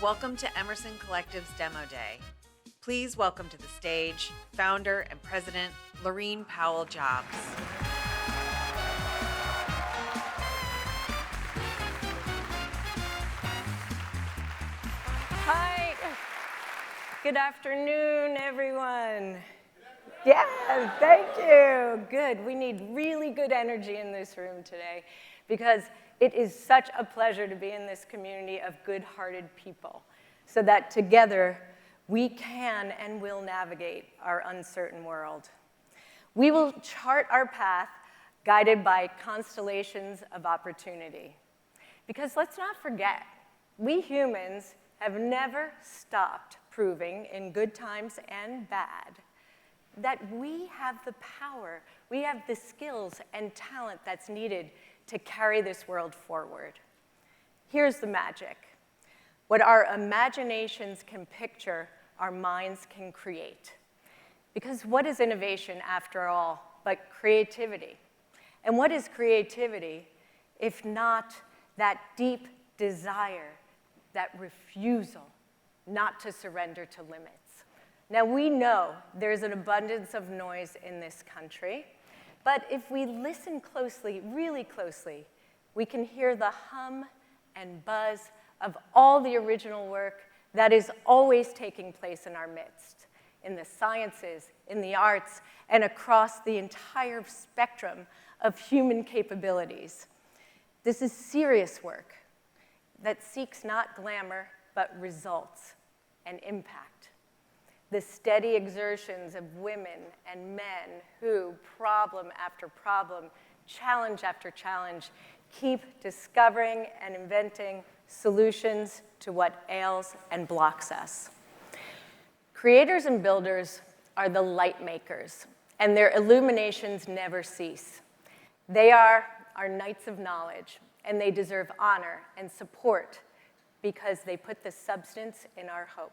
Welcome to Emerson Collective's Demo Day. Please welcome to the stage founder and president, Laurene Powell Jobs. Hi. Good afternoon, everyone. Yeah, thank you. Good. We need really good energy in this room today because it is such a pleasure to be in this community of good-hearted people so that together we can and will navigate our uncertain world. We will chart our path guided by constellations of opportunity. Because let's not forget, we humans have never stopped proving in good times and bad that we have the power, we have the skills and talent that's needed to carry this world forward. Here's the magic. What our imaginations can picture, our minds can create. Because what is innovation, after all, but creativity? And what is creativity if not that deep desire, that refusal not to surrender to limits? Now, we know there's an abundance of noise in this country, but if we listen closely, really closely, we can hear the hum and buzz of all the original work that is always taking place in our midst, in the sciences, in the arts, and across the entire spectrum of human capabilities. This is serious work that seeks not glamour, but results and impact. The steady exertions of women and men who, problem after problem, challenge after challenge, keep discovering and inventing solutions to what ails and blocks us. Creators and builders are the light makers, and their illuminations never cease. They are our knights of knowledge, and they deserve honor and support because they put the substance in our hope.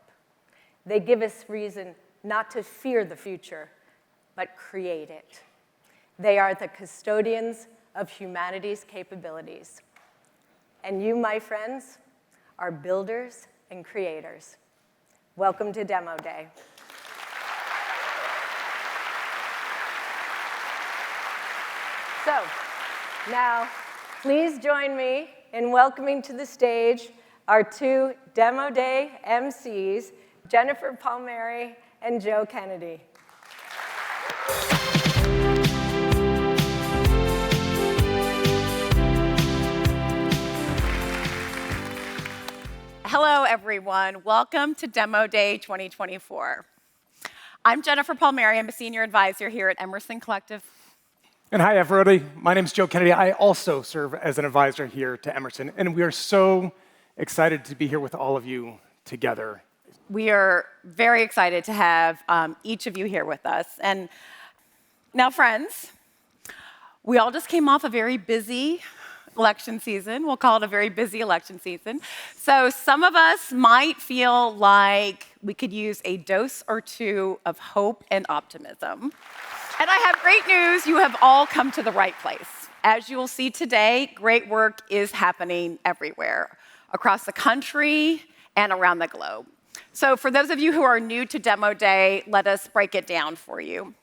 They give us reason not to fear the future, but create it. They are the custodians of humanity's capabilities. And you, my friends, are builders and creators. Welcome to Demo Day. So, now, please join me in welcoming to the stage our two Demo Day MCs, Jennifer Palmieri and Joe Kennedy. Hello, everyone. Welcome to Demo Day 2024. I'm Jennifer Palmieri. I'm a senior advisor here at Emerson Collective. And hi, everybody. My name is Joe Kennedy. I also serve as an advisor here to Emerson, and we are so excited to be here with all of you together. We are very excited to have each of you here with us. And now, friends, we all just came off a very busy election season. We'll call it a very busy election season. So some of us might feel like we could use a dose or two of hope and optimism. And I have great news. You have all come to the right place. As you will see today, great work is happening everywhere, across the country and around the globe. So for those of you who are new to Demo Day, let us break it down for you.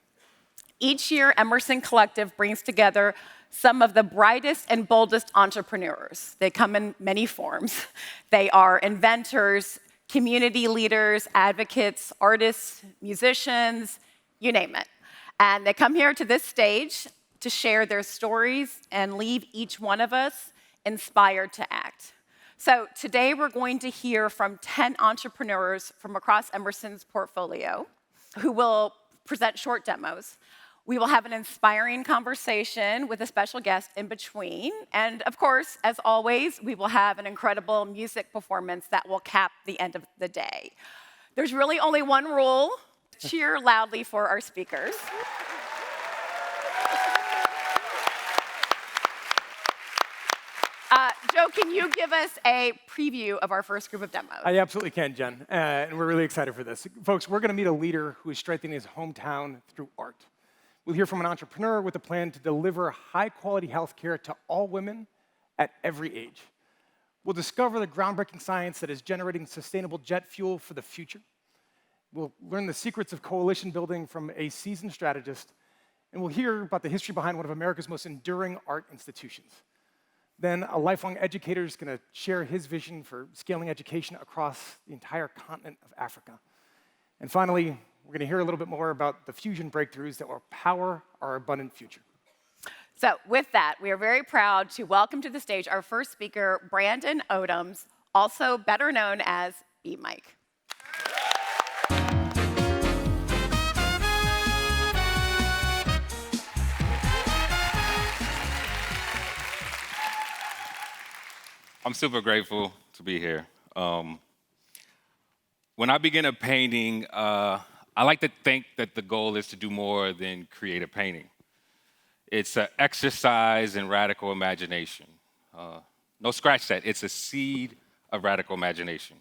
Each year, Emerson Collective brings together some of the brightest and boldest entrepreneurs. They come in many forms. They are inventors, community leaders, advocates, artists, musicians, you name it. And they come here to this stage to share their stories and leave each one of us inspired to act. So today we're going to hear from 10 entrepreneurs from across Emerson's portfolio who will present short demos. We will have an inspiring conversation with a special guest in between. And of course, as always, we will have an incredible music performance that will cap the end of the day. There's really only one rule: cheer loudly for our speakers. Joe, can you give us a preview of our first group of demos? I absolutely can, Jen, and we're really excited for this. Folks, we're going to meet a leader who is strengthening his hometown through art. We'll hear from an entrepreneur with a plan to deliver high-quality health care to all women at every age. We'll discover the groundbreaking science that is generating sustainable jet fuel for the future. We'll learn the secrets of coalition building from a seasoned strategist, and we'll hear about the history behind one of America's most enduring art institutions. Then a lifelong educator is going to share his vision for scaling education across the entire continent of Africa. And finally, we're going to hear a little bit more about the fusion breakthroughs that will power our abundant future. So with that, we are very proud to welcome to the stage our first speaker, Brandon Odoms, also better known as B-Mike. I'm super grateful to be here. When I begin a painting, I like to think that the goal is to do more than create a painting. It's an exercise in radical imagination. No, scratch that. It's a seed of radical imagination.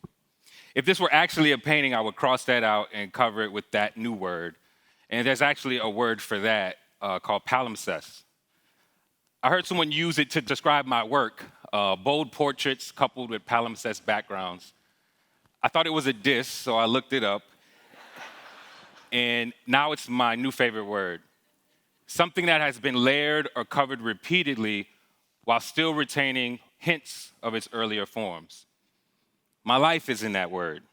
If this were actually a painting, I would cross that out and cover it with that new word. And there's actually a word for that called palimpsest. I heard someone use it to describe my work, bold portraits coupled with palimpsest backgrounds. I thought it was a diss, so I looked it up. And now it's my new favorite word. Something that has been layered or covered repeatedly while still retaining hints of its earlier forms. My life is in that word.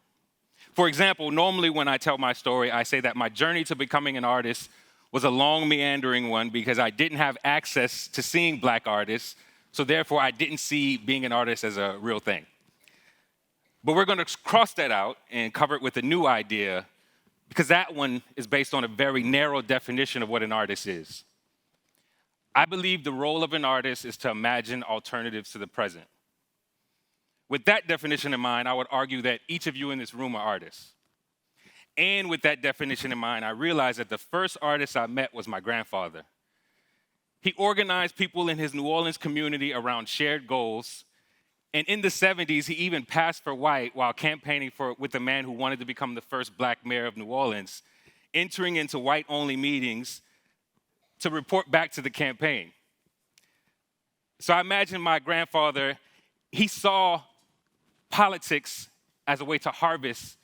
For example, normally when I tell my story, I say that my journey to becoming an artist was a long, meandering one because I didn't have access to seeing Black artists, so therefore I didn't see being an artist as a real thing. But we're going to cross that out and cover it with a new idea, because that one is based on a very narrow definition of what an artist is. I believe the role of an artist is to imagine alternatives to the present. With that definition in mind, I would argue that each of you in this room are artists. And with that definition in mind, I realized that the first artist I met was my grandfather. He organized people in his New Orleans community around shared goals. And in the 70s, he even passed for white while campaigning with the man who wanted to become the first Black mayor of New Orleans, entering into white-only meetings to report back to the campaign. So I imagine my grandfather, he saw politics as a way to harvest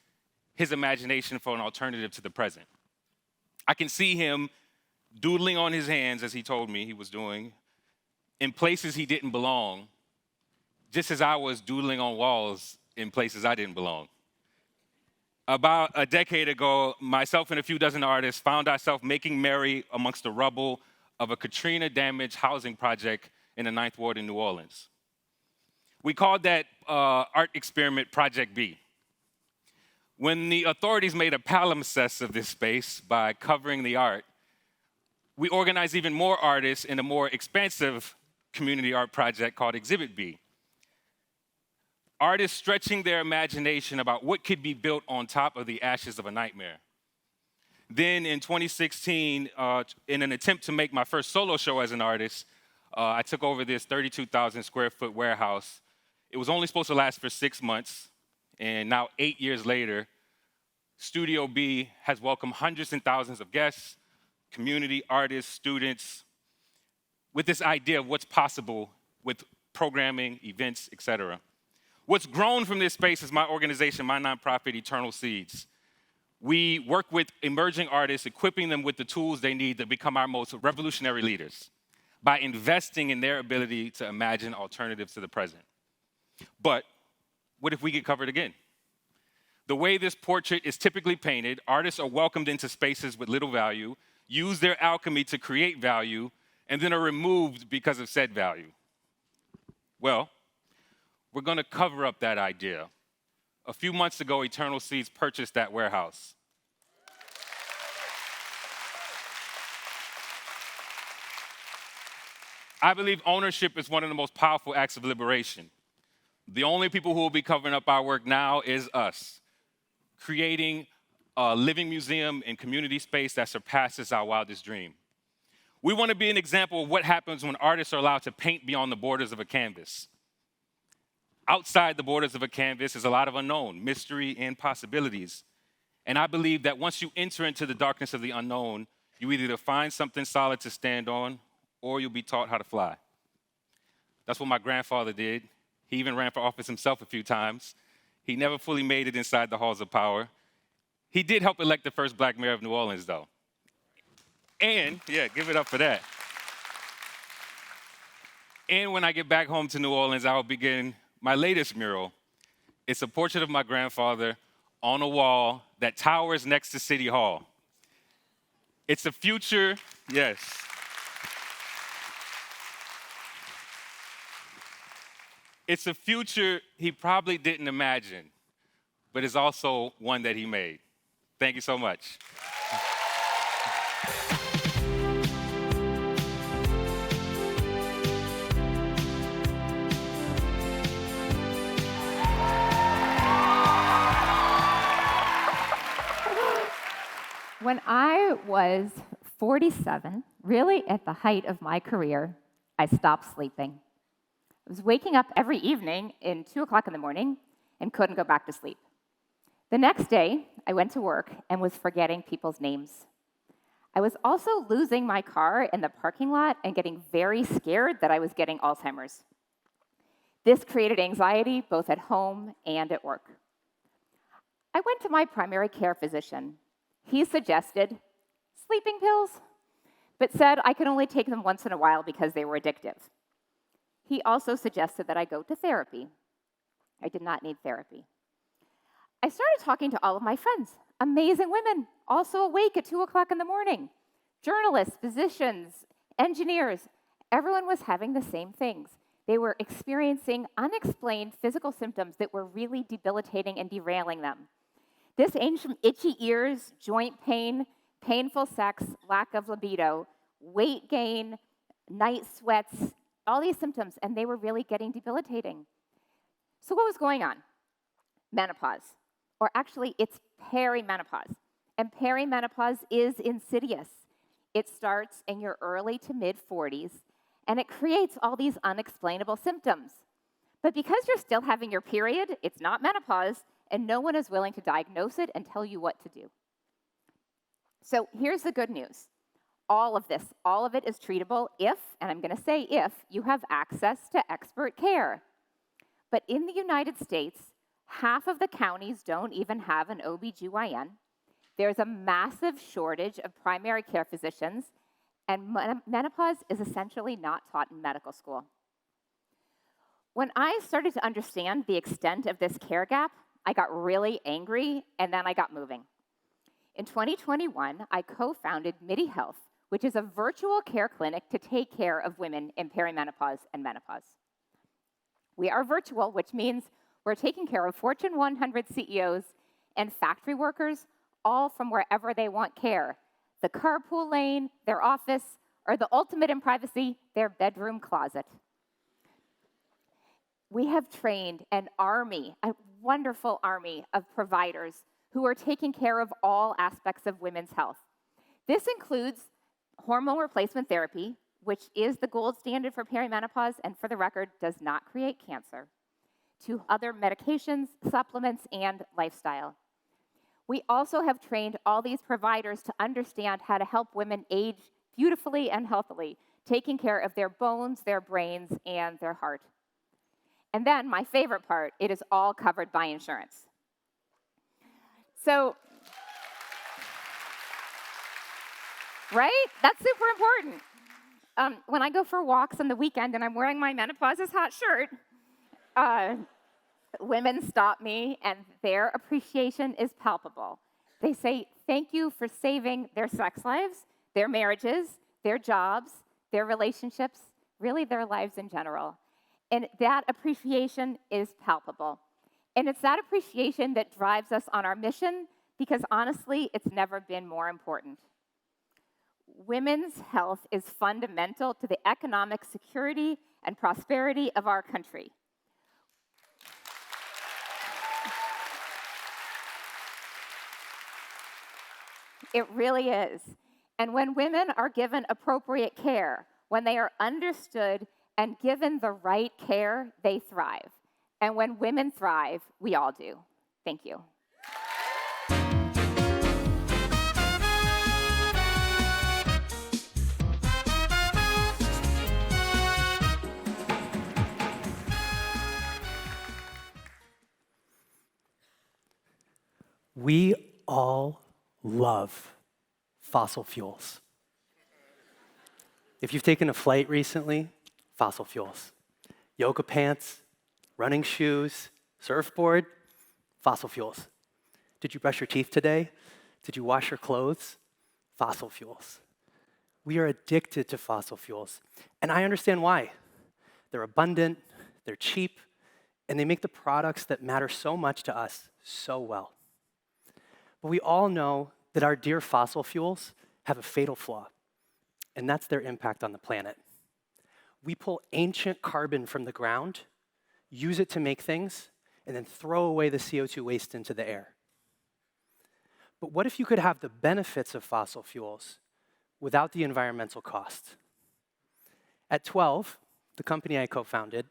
his imagination for an alternative to the present. I can see him doodling on his hands, as he told me he was doing, in places he didn't belong, just as I was doodling on walls in places I didn't belong. About a decade ago, myself and a few dozen artists found ourselves making merry amongst the rubble of a Katrina-damaged housing project in the 9th Ward in New Orleans. We called that art experiment Project B. When the authorities made a palimpsest of this space by covering the art, we organized even more artists in a more expansive community art project called Exhibit B. Artists stretching their imagination about what could be built on top of the ashes of a nightmare. Then in 2016, in an attempt to make my first solo show as an artist, I took over this 32,000 square foot warehouse. It was only supposed to last for 6 months. And now 8 years later, Studio B has welcomed hundreds and thousands of guests, community artists, students, with this idea of what's possible with programming, events, et cetera. What's grown from this space is my organization, my nonprofit, Eternal Seeds. We work with emerging artists, equipping them with the tools they need to become our most revolutionary leaders by investing in their ability to imagine alternatives to the present. But what if we get covered again? The way this portrait is typically painted, artists are welcomed into spaces with little value, use their alchemy to create value, and then are removed because of said value. Well, we're going to cover up that idea. A few months ago, Eternal Seeds purchased that warehouse. I believe ownership is one of the most powerful acts of liberation. The only people who will be covering up our work now is us, creating a living museum and community space that surpasses our wildest dream. We want to be an example of what happens when artists are allowed to paint beyond the borders of a canvas. Outside the borders of a canvas is a lot of unknown, mystery, and possibilities. And I believe that once you enter into the darkness of the unknown, you either find something solid to stand on, or you'll be taught how to fly. That's what my grandfather did. He even ran for office himself a few times. He never fully made it inside the halls of power. He did help elect the first black mayor of New Orleans, though. And, yeah, give it up for that. And when I get back home to New Orleans, I will begin my latest mural. It's a portrait of my grandfather on a wall that towers next to City Hall. It's a future, yes. It's a future he probably didn't imagine, but it's also one that he made. Thank you so much. When I was 47, really at the height of my career, I stopped sleeping. I was waking up every evening in 2 o'clock in the morning and couldn't go back to sleep. The next day, I went to work and was forgetting people's names. I was also losing my car in the parking lot and getting very scared that I was getting Alzheimer's. This created anxiety both at home and at work. I went to my primary care physician. He suggested sleeping pills, but said I could only take them once in a while because they were addictive. He also suggested that I go to therapy. I did not need therapy. I started talking to all of my friends, amazing women, also awake at 2 o'clock in the morning. Journalists, physicians, engineers, everyone was having the same things. They were experiencing unexplained physical symptoms that were really debilitating and derailing them. This ranged from itchy ears, joint pain, painful sex, lack of libido, weight gain, night sweats, all these symptoms, and they were really getting debilitating. So what was going on? Menopause, or actually it's perimenopause. And perimenopause is insidious. It starts in your early to mid 40s, and it creates all these unexplainable symptoms. But because you're still having your period, it's not menopause, and no one is willing to diagnose it and tell you what to do. So here's the good news. All of it is treatable if, and I'm going to say if, you have access to expert care. But in the United States, half of the counties don't even have an OBGYN. There's a massive shortage of primary care physicians, and menopause is essentially not taught in medical school. When I started to understand the extent of this care gap, I got really angry, and then I got moving. In 2021, I co-founded MIDI Health, which is a virtual care clinic to take care of women in perimenopause and menopause. We are virtual, which means we're taking care of Fortune 100 CEOs and factory workers, all from wherever they want care. The carpool lane, their office, or the ultimate in privacy, their bedroom closet. We have trained an army, a wonderful army of providers who are taking care of all aspects of women's health. This includes hormone replacement therapy, which is the gold standard for perimenopause and, for the record, does not create cancer, to other medications, supplements, and lifestyle. We also have trained all these providers to understand how to help women age beautifully and healthily, taking care of their bones, their brains, and their heart. And then, my favorite part, it is all covered by insurance. So, right? That's super important. When I go for walks on the weekend and I'm wearing my menopause's hot shirt, women stop me and their appreciation is palpable. They say thank you for saving their sex lives, their marriages, their jobs, their relationships, really their lives in general. And that appreciation is palpable. And it's that appreciation that drives us on our mission because honestly, it's never been more important. Women's health is fundamental to the economic security and prosperity of our country. It really is. And when women are given appropriate care, when they are understood and given the right care, they thrive. And when women thrive, we all do. Thank you. We all love fossil fuels. If you've taken a flight recently, fossil fuels. Yoga pants, running shoes, surfboard, fossil fuels. Did you brush your teeth today? Did you wash your clothes? Fossil fuels. We are addicted to fossil fuels, and I understand why. They're abundant, they're cheap, and they make the products that matter so much to us so well. But we all know that our dear fossil fuels have a fatal flaw, and that's their impact on the planet. We pull ancient carbon from the ground, use it to make things, and then throw away the CO2 waste into the air. But what if you could have the benefits of fossil fuels without the environmental cost? At 12, the company I co-founded,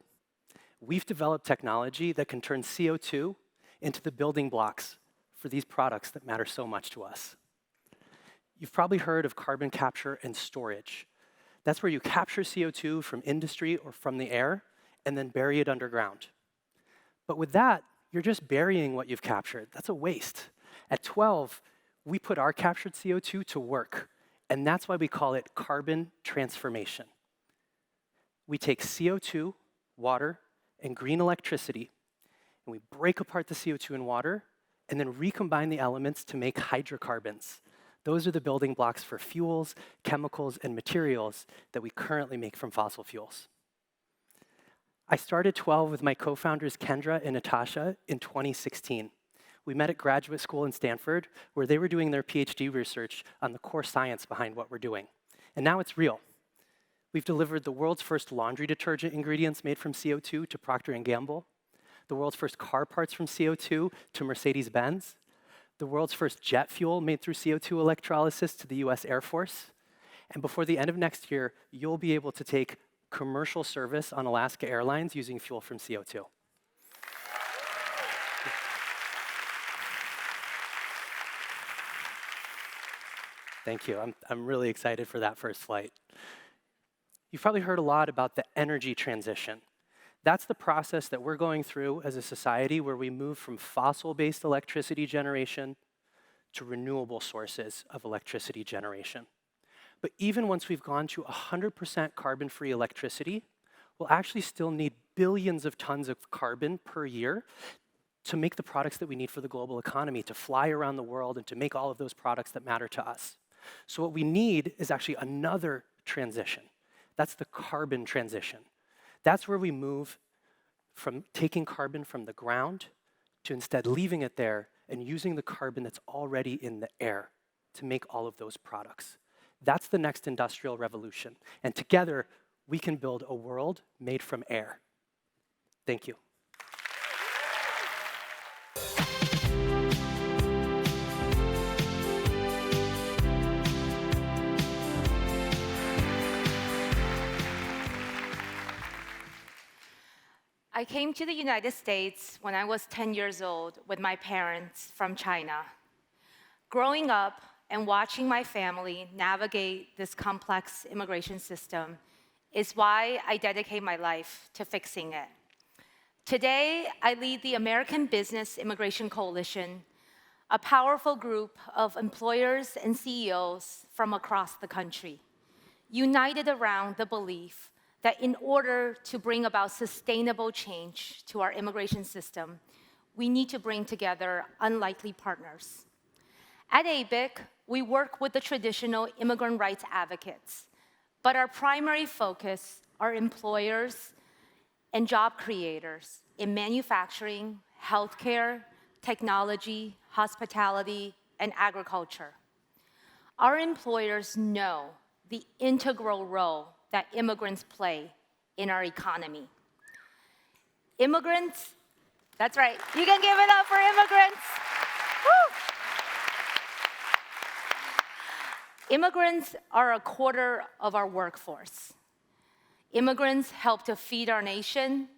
we've developed technology that can turn CO2 into the building blocks for these products that matter so much to us. You've probably heard of carbon capture and storage. That's where you capture CO2 from industry or from the air and then bury it underground. But with that, you're just burying what you've captured. That's a waste. At 12, we put our captured CO2 to work, and that's why we call it carbon transformation. We take CO2, water, and green electricity, and we break apart the CO2 and water, and then recombine the elements to make hydrocarbons. Those are the building blocks for fuels, chemicals, and materials that we currently make from fossil fuels. I started 12 with my co-founders Kendra and Natasha in 2016. We met at graduate school in Stanford, where they were doing their PhD research on the core science behind what we're doing. And now it's real. We've delivered the world's first laundry detergent ingredients made from CO2 to Procter & Gamble, the world's first car parts from CO2 to Mercedes-Benz, the world's first jet fuel made through CO2 electrolysis to the US Air Force. And before the end of next year, you'll be able to take commercial service on Alaska Airlines using fuel from CO2. Thank you. I'm really excited for that first flight. You've probably heard a lot about the energy transition. That's the process that we're going through as a society where we move from fossil-based electricity generation to renewable sources of electricity generation. But even once we've gone to 100% carbon-free electricity, we'll actually still need billions of tons of carbon per year to make the products that we need for the global economy, to fly around the world and to make all of those products that matter to us. So what we need is actually another transition. That's the carbon transition. That's where we move from taking carbon from the ground to instead leaving it there and using the carbon that's already in the air to make all of those products. That's the next industrial revolution. And together, we can build a world made from air. Thank you. I came to the United States when I was 10 years old with my parents from China. Growing up and watching my family navigate this complex immigration system is why I dedicate my life to fixing it. Today, I lead the American Business Immigration Coalition, a powerful group of employers and CEOs from across the country, united around the belief that in order to bring about sustainable change to our immigration system, we need to bring together unlikely partners. At ABIC, we work with the traditional immigrant rights advocates, but our primary focus are employers and job creators in manufacturing, healthcare, technology, hospitality, and agriculture. Our employers know the integral role that immigrants play in our economy. Immigrants, that's right, you can give it up for immigrants. Woo! Immigrants are a quarter of our workforce. Immigrants help to feed our nation.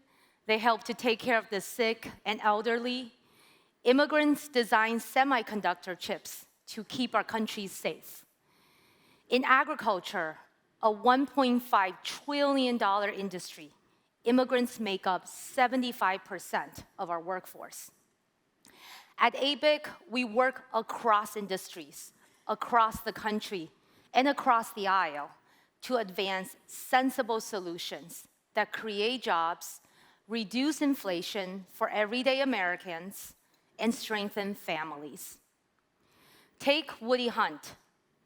They help to take care of the sick and elderly. Immigrants design semiconductor chips to keep our country safe. In agriculture, a $1.5 trillion industry, immigrants make up 75% of our workforce. At ABIC, we work across industries, across the country, and across the aisle to advance sensible solutions that create jobs, reduce inflation for everyday Americans, and strengthen families. Take Woody Hunt,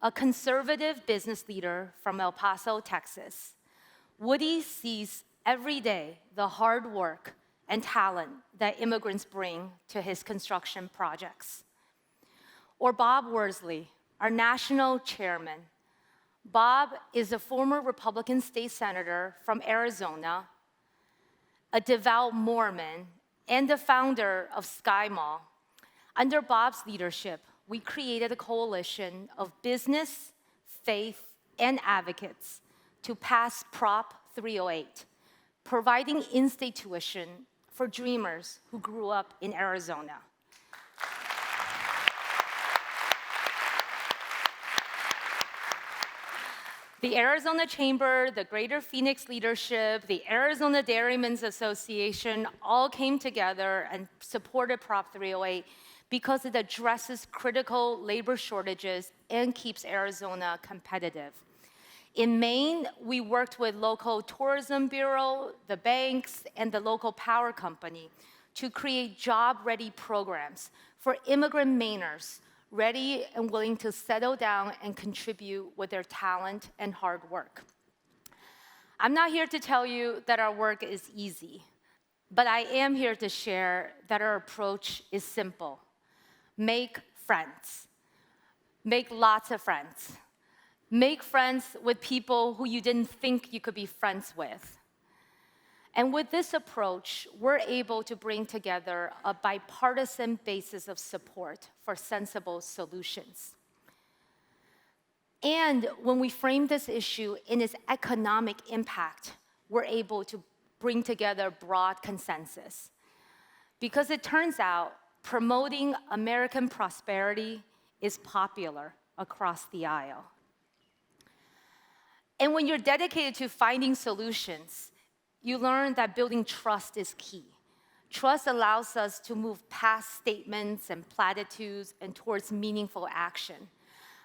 a conservative business leader from El Paso, Texas. Woody sees every day the hard work and talent that immigrants bring to his construction projects. Or Bob Worsley, our national chairman. Bob is a former Republican state senator from Arizona, a devout Mormon, and the founder of Sky Mall. Under Bob's leadership, we created a coalition of business, faith, and advocates to pass Prop 308, providing in-state tuition for dreamers who grew up in Arizona. The Arizona Chamber, the Greater Phoenix Leadership, the Arizona Dairymen's Association all came together and supported Prop 308 because it addresses critical labor shortages and keeps Arizona competitive. In Maine, we worked with local tourism bureau, the banks, and the local power company to create job-ready programs for immigrant Mainers ready and willing to settle down and contribute with their talent and hard work. I'm not here to tell you that our work is easy, but I am here to share that our approach is simple. Make friends. Make lots of friends. Make friends with people who you didn't think you could be friends with. And with this approach, we're able to bring together a bipartisan basis of support for sensible solutions. And when we frame this issue in its economic impact, we're able to bring together broad consensus. Because it turns out promoting American prosperity is popular across the aisle. And when you're dedicated to finding solutions, you learn that building trust is key. Trust allows us to move past statements and platitudes and towards meaningful action.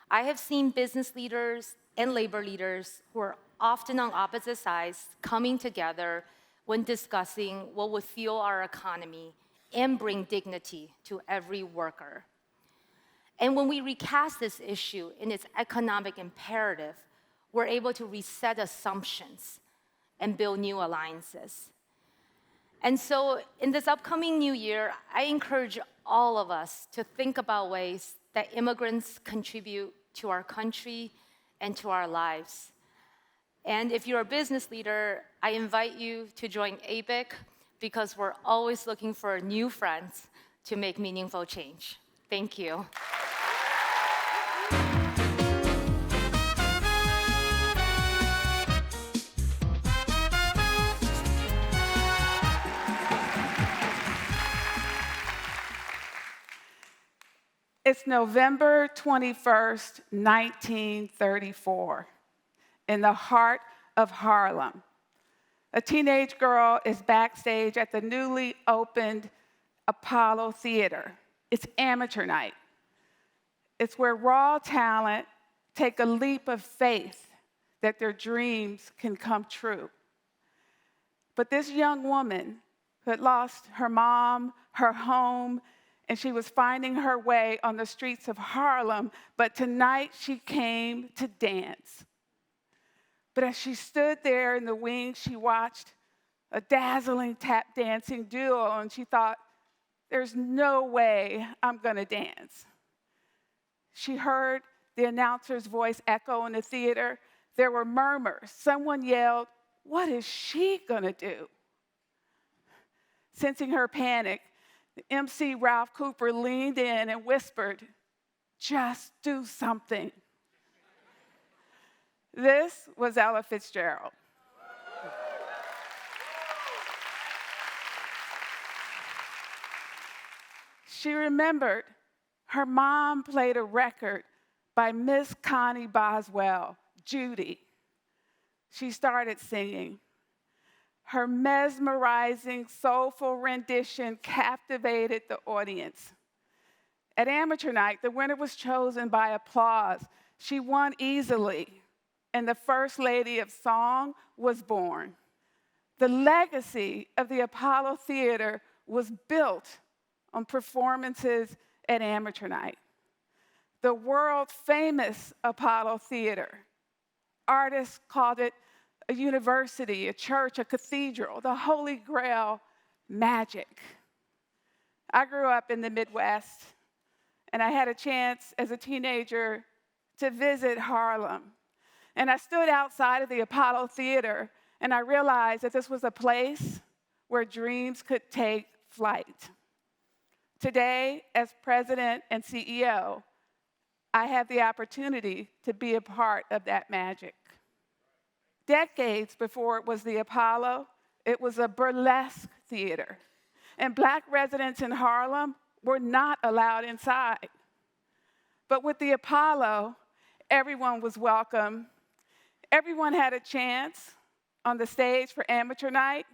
I have seen business leaders and labor leaders who are often on opposite sides coming together when discussing what would fuel our economy and bring dignity to every worker. And when we recast this issue in its economic imperative, we're able to reset assumptions and build new alliances. And so in this upcoming new year, I encourage all of us to think about ways that immigrants contribute to our country and to our lives. And if you're a business leader, I invite you to join ABIC because we're always looking for new friends to make meaningful change. Thank you. It's November 21st, 1934, in the heart of Harlem. A teenage girl is backstage at the newly opened Apollo Theater. It's amateur night. It's where raw talent take a leap of faith that their dreams can come true. But this young woman who had lost her mom, her home, and she was finding her way on the streets of Harlem, but tonight she came to dance. But as she stood there in the wings, she watched a dazzling tap dancing duo, and she thought, there's no way I'm gonna dance. She heard the announcer's voice echo in the theater. There were murmurs. Someone yelled, "What is she gonna do?" Sensing her panic, the MC Ralph Cooper leaned in and whispered, "Just do something." This was Ella Fitzgerald. She remembered her mom played a record by Miss Connie Boswell, Judy. She started singing. Her mesmerizing, soulful rendition captivated the audience. At amateur night, the winner was chosen by applause. She won easily, and the First Lady of Song was born. The legacy of the Apollo Theater was built on performances at amateur night. The world-famous Apollo Theater, artists called it a university, a church, a cathedral, the Holy Grail magic. I grew up in the Midwest, and I had a chance as a teenager to visit Harlem. And I stood outside of the Apollo Theater, and I realized that this was a place where dreams could take flight. Today, as president and CEO, I have the opportunity to be a part of that magic. Decades before it was the Apollo, it was a burlesque theater. And Black residents in Harlem were not allowed inside. But with the Apollo, everyone was welcome. Everyone had a chance on the stage for amateur night.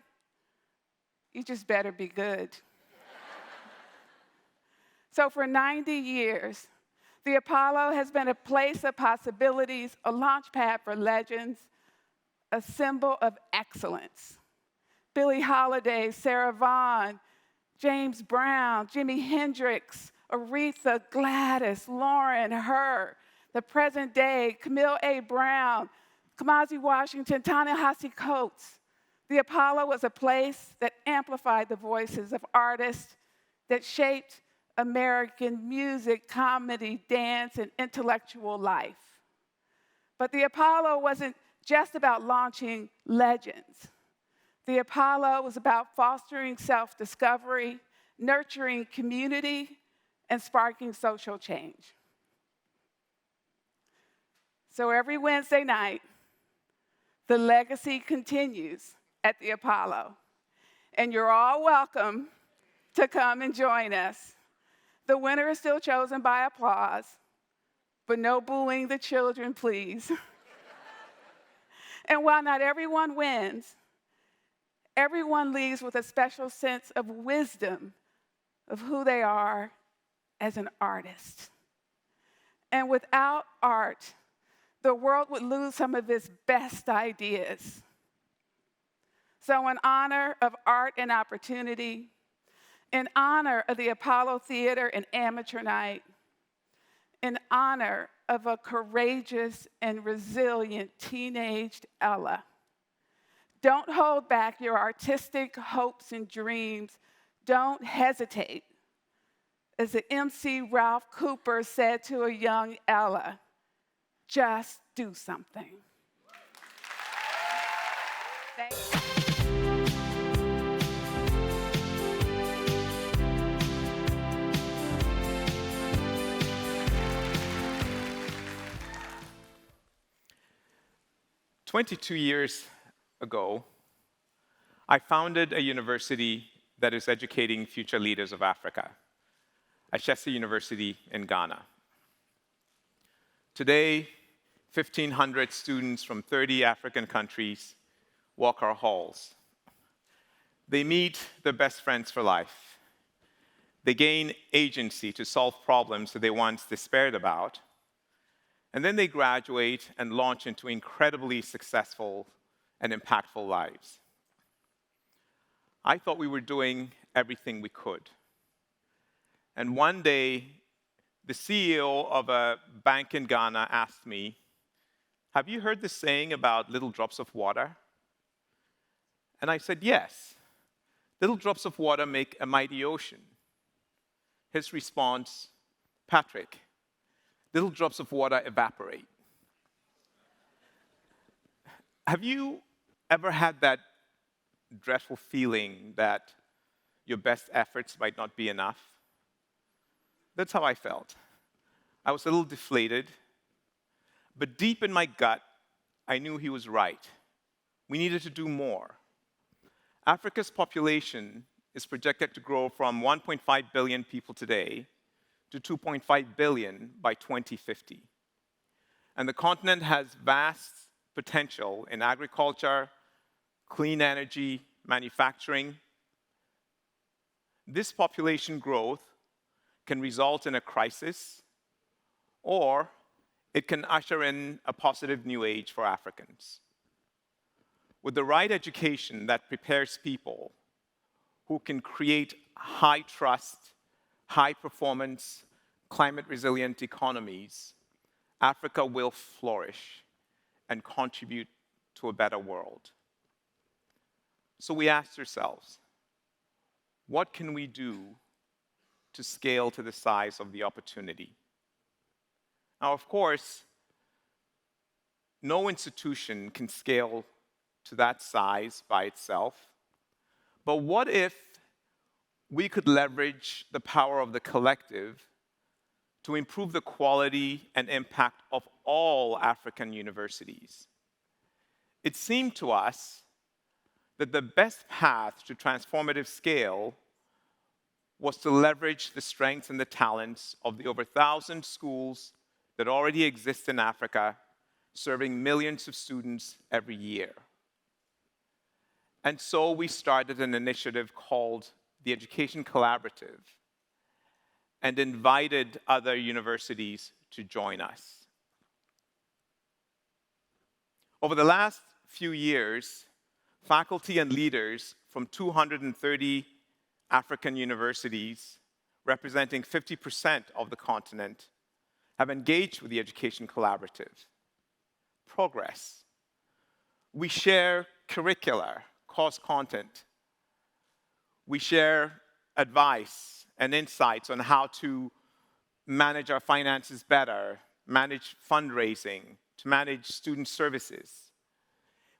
You just better be good. So for 90 years, the Apollo has been a place of possibilities, a launchpad for legends, a symbol of excellence. Billie Holiday, Sarah Vaughan, James Brown, Jimi Hendrix, Aretha, Gladys, Lauren, her, the present day, Camille A. Brown, Kamasi Washington, Ta-Nehisi Coates. The Apollo was a place that amplified the voices of artists, that shaped American music, comedy, dance, and intellectual life. But the Apollo wasn't just about launching legends. The Apollo was about fostering self-discovery, nurturing community, and sparking social change. So every Wednesday night, the legacy continues at the Apollo. And you're all welcome to come and join us. The winner is still chosen by applause, but no booing the children, please. And while not everyone wins, everyone leaves with a special sense of wisdom of who they are as an artist. And without art, the world would lose some of its best ideas. So in honor of art and opportunity, in honor of the Apollo Theater and Amateur Night, in honor of a courageous and resilient teenaged Ella, don't hold back your artistic hopes and dreams. Don't hesitate. As the MC Ralph Cooper said to a young Ella, just do something. Thank you. "22 years ago, I founded a university that is educating future leaders of Africa, Ashesi University in Ghana. Today, 1,500 students from 30 African countries walk our halls. They meet their best friends for life. They gain agency to solve problems that they once despaired about. And then they graduate and launch into incredibly successful and impactful lives. I thought we were doing everything we could. And one day, the CEO of a bank in Ghana asked me, "Have you heard the saying about little drops of water?" And I said, "Yes. Little drops of water make a mighty ocean." His response, "Patrick, little drops of water evaporate." Have you ever had that dreadful feeling that your best efforts might not be enough? That's how I felt. I was a little deflated, but deep in my gut, I knew he was right. We needed to do more. Africa's population is projected to grow from 1.5 billion people today to 2.5 billion by 2050. And the continent has vast potential in agriculture, clean energy, manufacturing. This population growth, can result in a crisis, or it can usher in a positive new age for Africans. With the right education that prepares people who can create high trust, high performance, climate resilient economies, Africa will flourish and contribute to a better world. So we asked ourselves, what can we do to scale to the size of the opportunity? Now, of course, no institution can scale to that size by itself. But what if we could leverage the power of the collective to improve the quality and impact of all African universities? It seemed to us that the best path to transformative scale was to leverage the strengths and the talents of the over 1,000 schools that already exist in Africa, serving millions of students every year. And so we started an initiative called the Education Collaborative and invited other universities to join us. Over the last few years, faculty and leaders from 230 African universities, representing 50% of the continent, have engaged with the Education Collaborative. Progress. We share curricula, course content. We share advice and insights on how to manage our finances better, manage fundraising, to manage student services.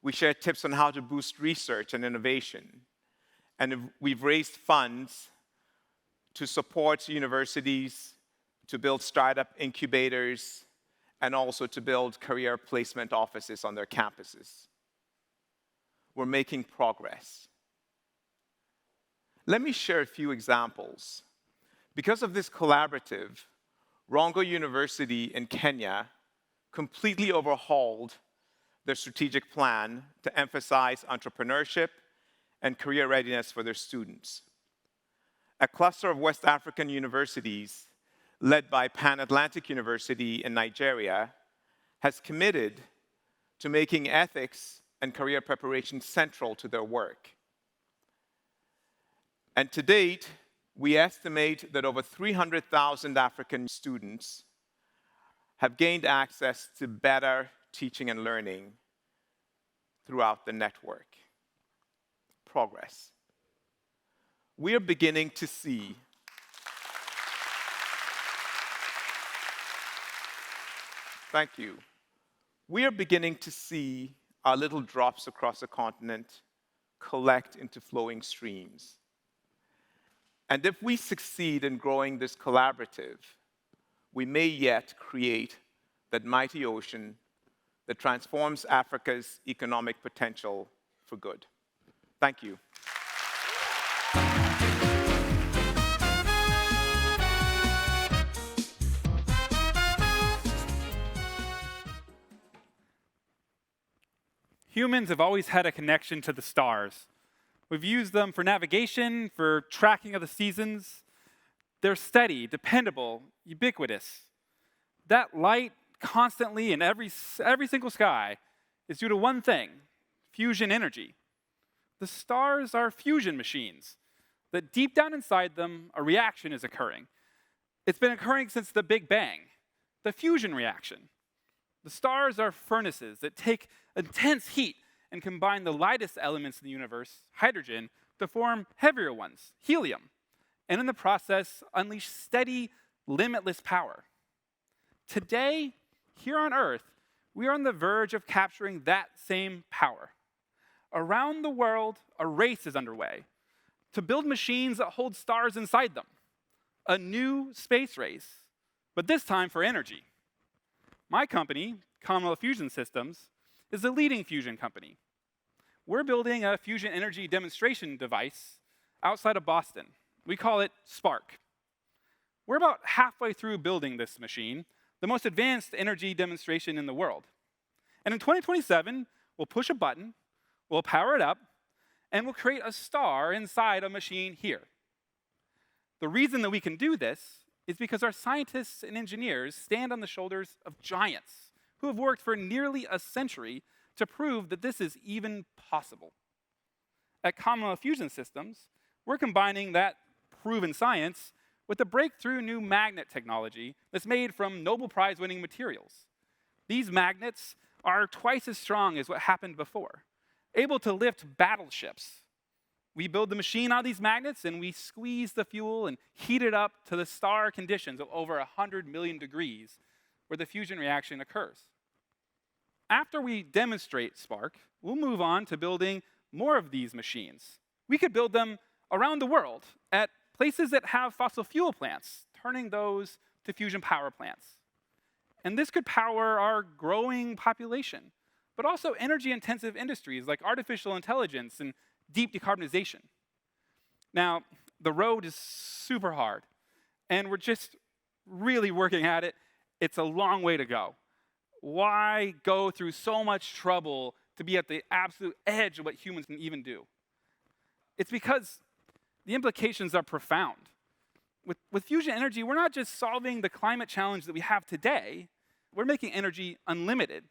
We share tips on how to boost research and innovation. And we've raised funds to support universities, to build startup incubators, and also to build career placement offices on their campuses. We're making progress. Let me share a few examples. Because of this collaborative, Rongo University in Kenya completely overhauled their strategic plan to emphasize entrepreneurship and career readiness for their students. A cluster of West African universities, led by Pan Atlantic University in Nigeria, has committed to making ethics and career preparation central to their work. And to date, we estimate that over 300,000 African students have gained access to better teaching and learning throughout the network. Progress. We are beginning to see Thank you. We are beginning to see our little drops across the continent collect into flowing streams. And if we succeed in growing this collaborative, we may yet create that mighty ocean that transforms Africa's economic potential for good. Thank you. Humans have always had a connection to the stars. We've used them for navigation, for tracking of the seasons. They're steady, dependable, ubiquitous. That light constantly in every single sky is due to one thing: fusion energy. The stars are fusion machines that deep down inside them, a reaction is occurring. It's been occurring since the Big Bang, the fusion reaction. The stars are furnaces that take intense heat and combine the lightest elements in the universe, hydrogen, to form heavier ones, helium, and in the process unleash steady, limitless power. Today, here on Earth, we are on the verge of capturing that same power. Around the world, a race is underway to build machines that hold stars inside them. A new space race, but this time for energy. My company, Commonwealth Fusion Systems, is a leading fusion company. We're building a fusion energy demonstration device outside of Boston. We call it Spark. We're about halfway through building this machine, the most advanced energy demonstration in the world. And in 2027, we'll push a button, we'll power it up, and we'll create a star inside a machine here. The reason that we can do this is because our scientists and engineers stand on the shoulders of giants who have worked for nearly a century to prove that this is even possible. At Commonwealth Fusion Systems, we're combining that proven science with the breakthrough new magnet technology that's made from Nobel Prize-winning materials. These magnets are twice as strong as what happened before, able to lift battleships. We build the machine out of these magnets, and we squeeze the fuel and heat it up to the star conditions of over 100 million degrees, where the fusion reaction occurs. After we demonstrate Spark, we'll move on to building more of these machines. We could build them around the world at places that have fossil fuel plants, turning those to fusion power plants. And this could power our growing population, but also energy-intensive industries like artificial intelligence and deep decarbonization. Now, the road is super hard, and we're just really working at it. It's a long way to go. Why go through so much trouble to be at the absolute edge of what humans can even do? It's because the implications are profound. With fusion energy, we're not just solving the climate challenge that we have today, we're making energy unlimited.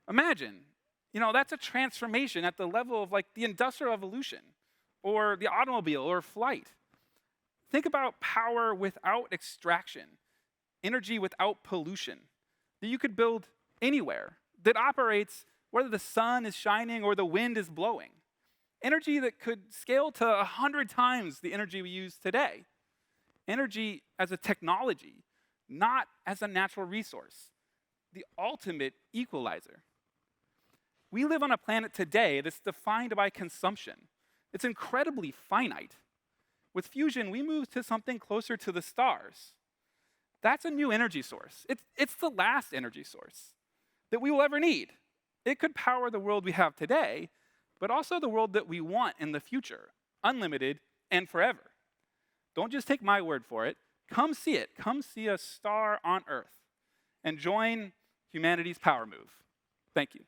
Imagine, that's a transformation at the level of like the Industrial Revolution or the automobile or flight. Think about power without extraction, energy without pollution, that you could build anywhere, that operates whether the sun is shining or the wind is blowing. Energy that could scale to 100 times the energy we use today. Energy as a technology, not as a natural resource. The ultimate equalizer. We live on a planet today that's defined by consumption. It's incredibly finite. With fusion, we move to something closer to the stars. That's a new energy source. It's the last energy source that we will ever need. It could power the world we have today, but also the world that we want in the future, unlimited and forever. Don't just take my word for it. Come see it. Come see a star on Earth and join humanity's power move. Thank you.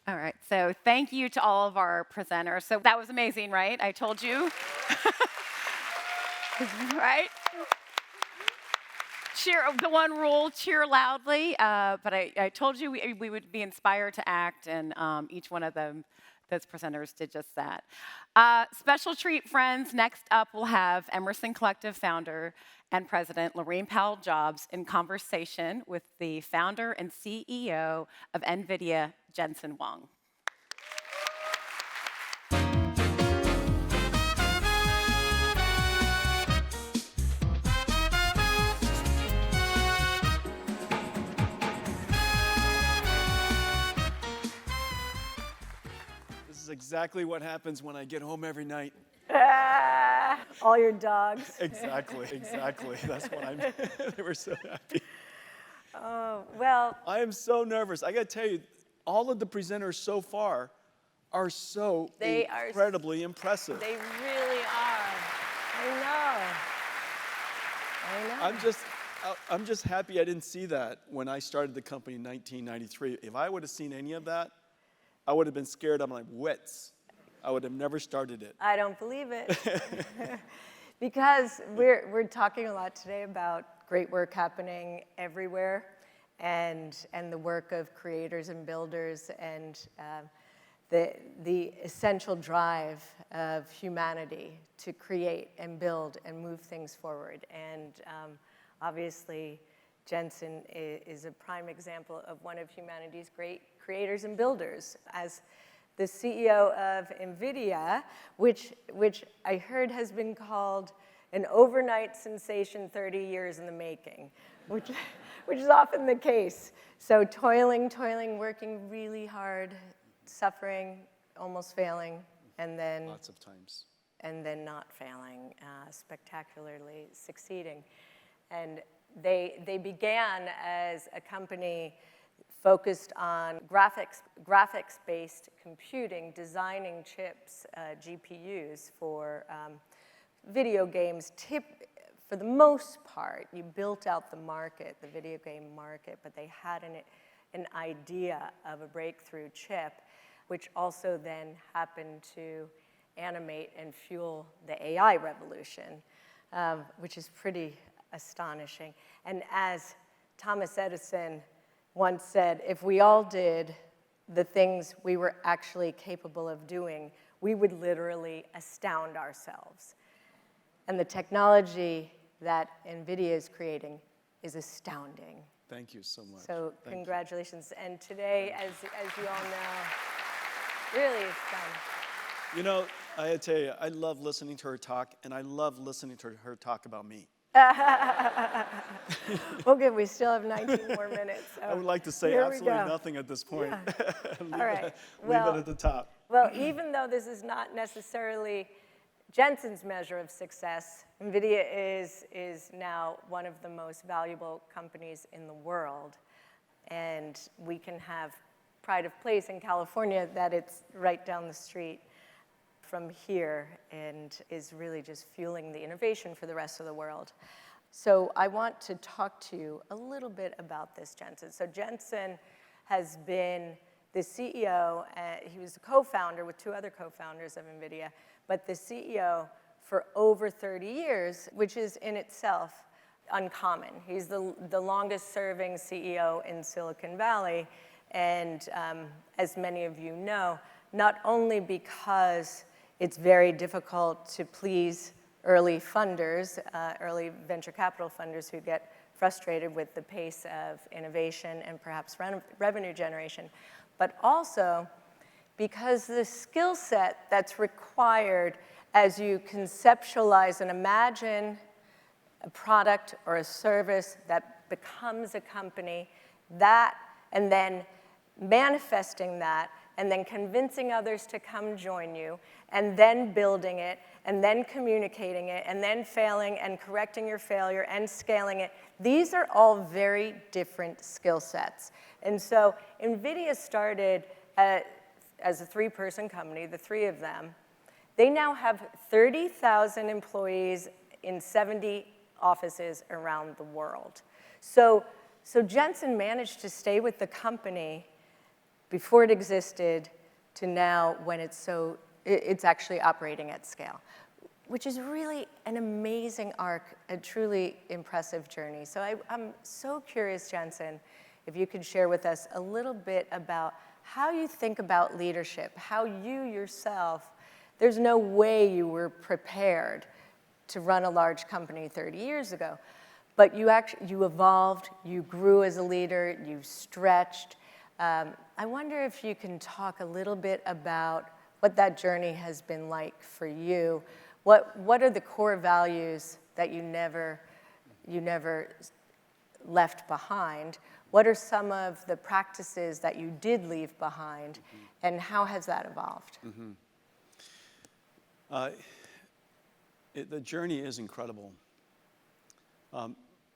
All right, so thank you to all of our presenters. So that was amazing, right? I told you. Right? Cheer, the one rule, cheer loudly. But I told you we would be inspired to act, and each one of them, those presenters did just that. Special treat, friends. Next up, we'll have Emerson Collective founder and president Laurene Powell Jobs in conversation with the founder and CEO of NVIDIA, Jensen Huang. This is exactly what happens when I get home every night. All your dogs. Exactly. That's what I meant. They were so happy. Oh, well. I am so nervous. I got to tell you, all of the presenters so far are so incredibly impressive. They really are. I know. I'm just happy I didn't see that when I started the company in 1993. If I would have seen any of that, I would have been scared out of my wits. I would have never started it. I don't believe it. Because we're talking a lot today about great work happening everywhere and the work of creators and builders and the essential drive of humanity to create and build and move things forward. And obviously, Jensen is a prime example of one of humanity's great creators and builders. As the CEO of NVIDIA, which I heard has been called an overnight sensation 30 years in the making, which is often the case. So toiling, working really hard, suffering, almost failing, and then lots of times. And then not failing, spectacularly succeeding. And they began as a company focused on graphics-based computing, designing chips, GPUs for video games. For the most part, you built out the market, the video game market, but they had an idea of a breakthrough chip, which also then happened to animate and fuel the AI revolution, which is pretty astonishing. And as Thomas Edison once said, if we all did the things we were actually capable of doing, we would literally astound ourselves. And the technology that NVIDIA is creating is astounding. Thank you so much. So Thank congratulations. And today, as you all know, really is fun. You know, I had to tell you, I love listening to her talk, and I love listening to her talk about me. Well, good. We still have 19 more minutes. So I would like to say here we absolutely go. nothing at this point. Yeah. leave, All right. leave it at the top. Well, even though this is not necessarily Jensen's measure of success, NVIDIA is now one of the most valuable companies in the world. And we can have pride of place in California that it's right down the street from here and is really just fueling the innovation for the rest of the world. So I want to talk to you a little bit about this, Jensen. So Jensen has been the CEO, he was the co-founder with 2 other co-founders of NVIDIA, but the CEO for over 30 years, which is in itself uncommon. He's the longest serving CEO in Silicon Valley, and as many of you know, not only because it's very difficult to please early funders, early venture capital funders who get frustrated with the pace of innovation and perhaps revenue generation, but also because the skill set that's required as you conceptualize and imagine a product or a service that becomes a company, that, and then manifesting that, and then convincing others to come join you, and then building it, and then communicating it, and then failing and correcting your failure and scaling it. These are all very different skill sets. And so NVIDIA started as a 3-person company, the 3 of them. They now have 30,000 employees in 70 offices around the world. So Jensen managed to stay with the company before it existed to now when it's actually operating at scale, which is really an amazing arc, a truly impressive journey. So I'm so curious, Jensen, if you could share with us a little bit about how you think about leadership, how you yourself, there's no way you were prepared to run a large company 30 years ago, but you evolved, you grew as a leader, you stretched. I wonder if you can talk a little bit about what that journey has been like for you. What are the core values that you never left behind? What are some of the practices that you did leave behind, and how has that evolved? The journey is incredible.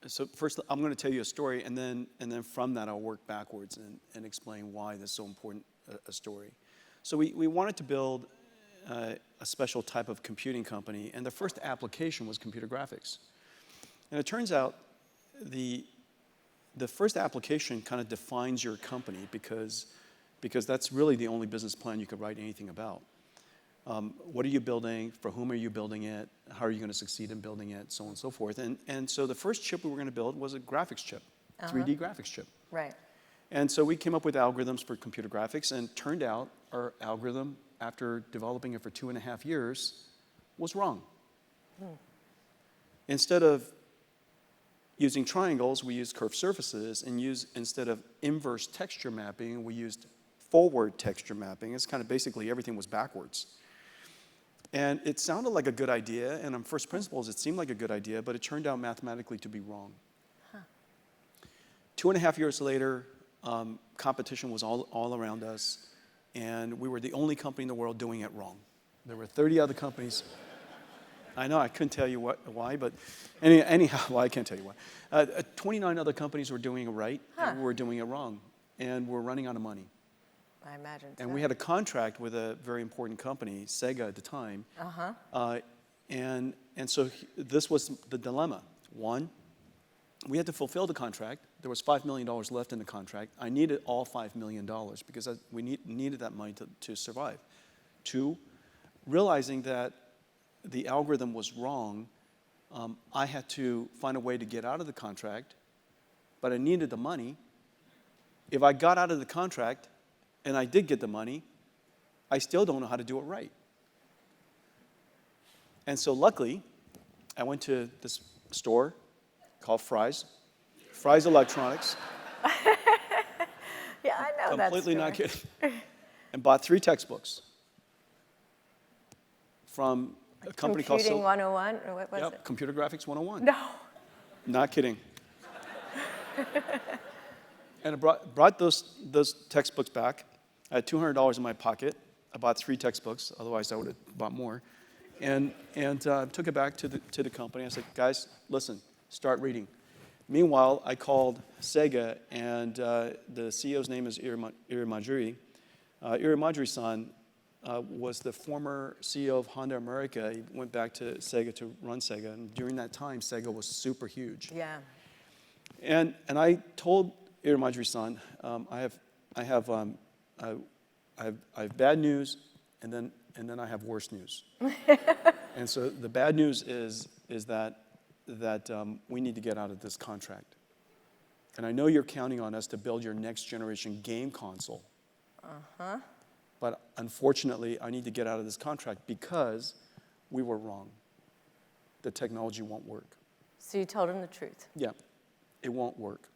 So first, I'm going to tell you a story, and then from that, I'll work backwards and explain why this is so important a story. So we wanted to build a special type of computing company, and the first application was computer graphics. And it turns out the first application kind of defines your company because that's really the only business plan you could write anything about. What are you building? For whom are you building it? How are you going to succeed in building it? So on and so forth. And so the first chip we were going to build was a graphics chip, 3D graphics chip. Right. And so we came up with algorithms for computer graphics, and turned out our algorithm, after developing it for 2.5 years, was wrong. Instead of using triangles, we used curved surfaces, and instead of inverse texture mapping, we used forward texture mapping. It's kind of basically everything was backwards. And it sounded like a good idea, and on first principles, it seemed like a good idea, but it turned out mathematically to be wrong. 2.5 years later, competition was all around us, and we were the only company in the world doing it wrong. There were 30 other companies. I know, I couldn't tell you why, but anyhow, well, I can't tell you why. 29 other companies were doing it right, and we were doing it wrong. and we're running out of money. I imagine so. And we had a contract with a very important company, Sega at the time. And so this was the dilemma. One, we had to fulfill the contract. There was $5 million left in the contract. I needed all $5 million because we needed that money to survive. Two, realizing that the algorithm was wrong, I had to find a way to get out of the contract, but I needed the money. If I got out of the contract and I did get the money, I still don't know how to do it right. And so luckily, I went to this store called Fry's Electronics. Yeah, I know that Completely store. not kidding. And bought 3 textbooks from a company called Computing 101, or what was Yep, it? Computer Graphics 101. No. Not kidding. And I brought those textbooks back. I had $200 in my pocket. I bought 3 textbooks, otherwise I would have bought more. And took it back to the company. I said, guys, listen, start reading. Meanwhile, I called Sega, and the CEO's name is Iri Majuri. Iri Majuri-san was the former CEO of Honda America. He went back to Sega to run Sega, and during that time, Sega was super huge. Yeah. And I told Iri Majuri-san, I have bad news, and then I have worse news. And so the bad news is that we need to get out of this contract. And I know you're counting on us to build your next generation game console. But unfortunately, I need to get out of this contract because we were wrong. The technology won't work. So you told him the truth. Yeah, it won't work.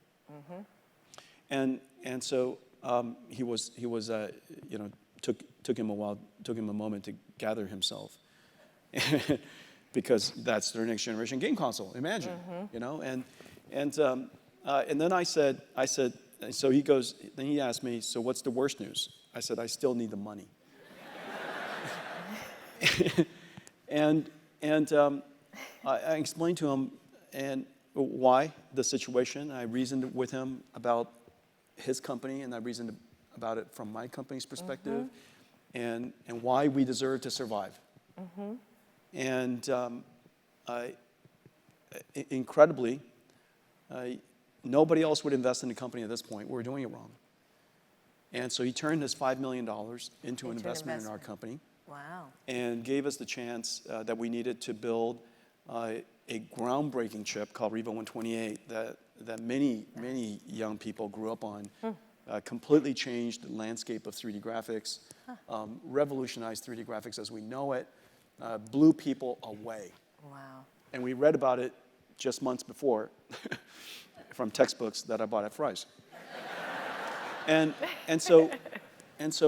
And so he was took him a while, took him a moment to gather himself, because that's their next generation game console. Imagine, and then I said, so he goes, then he asked me, so what's the worst news? I said, I still need the money. and I explained to him and why the situation. I reasoned with him about his company, and I reasoned about it from my company's perspective, and why we deserve to survive. And incredibly, nobody else would invest in the company at this point. We were doing it wrong. And so he turned his $5 million into an investment in our company. Wow. And gave us the chance that we needed to build a groundbreaking chip called Riva 128 that many young people grew up on. Completely changed the landscape of 3D graphics, revolutionized 3D graphics as we know it, blew people away. Wow. And we read about it just months before from textbooks that I bought at Fry's. And so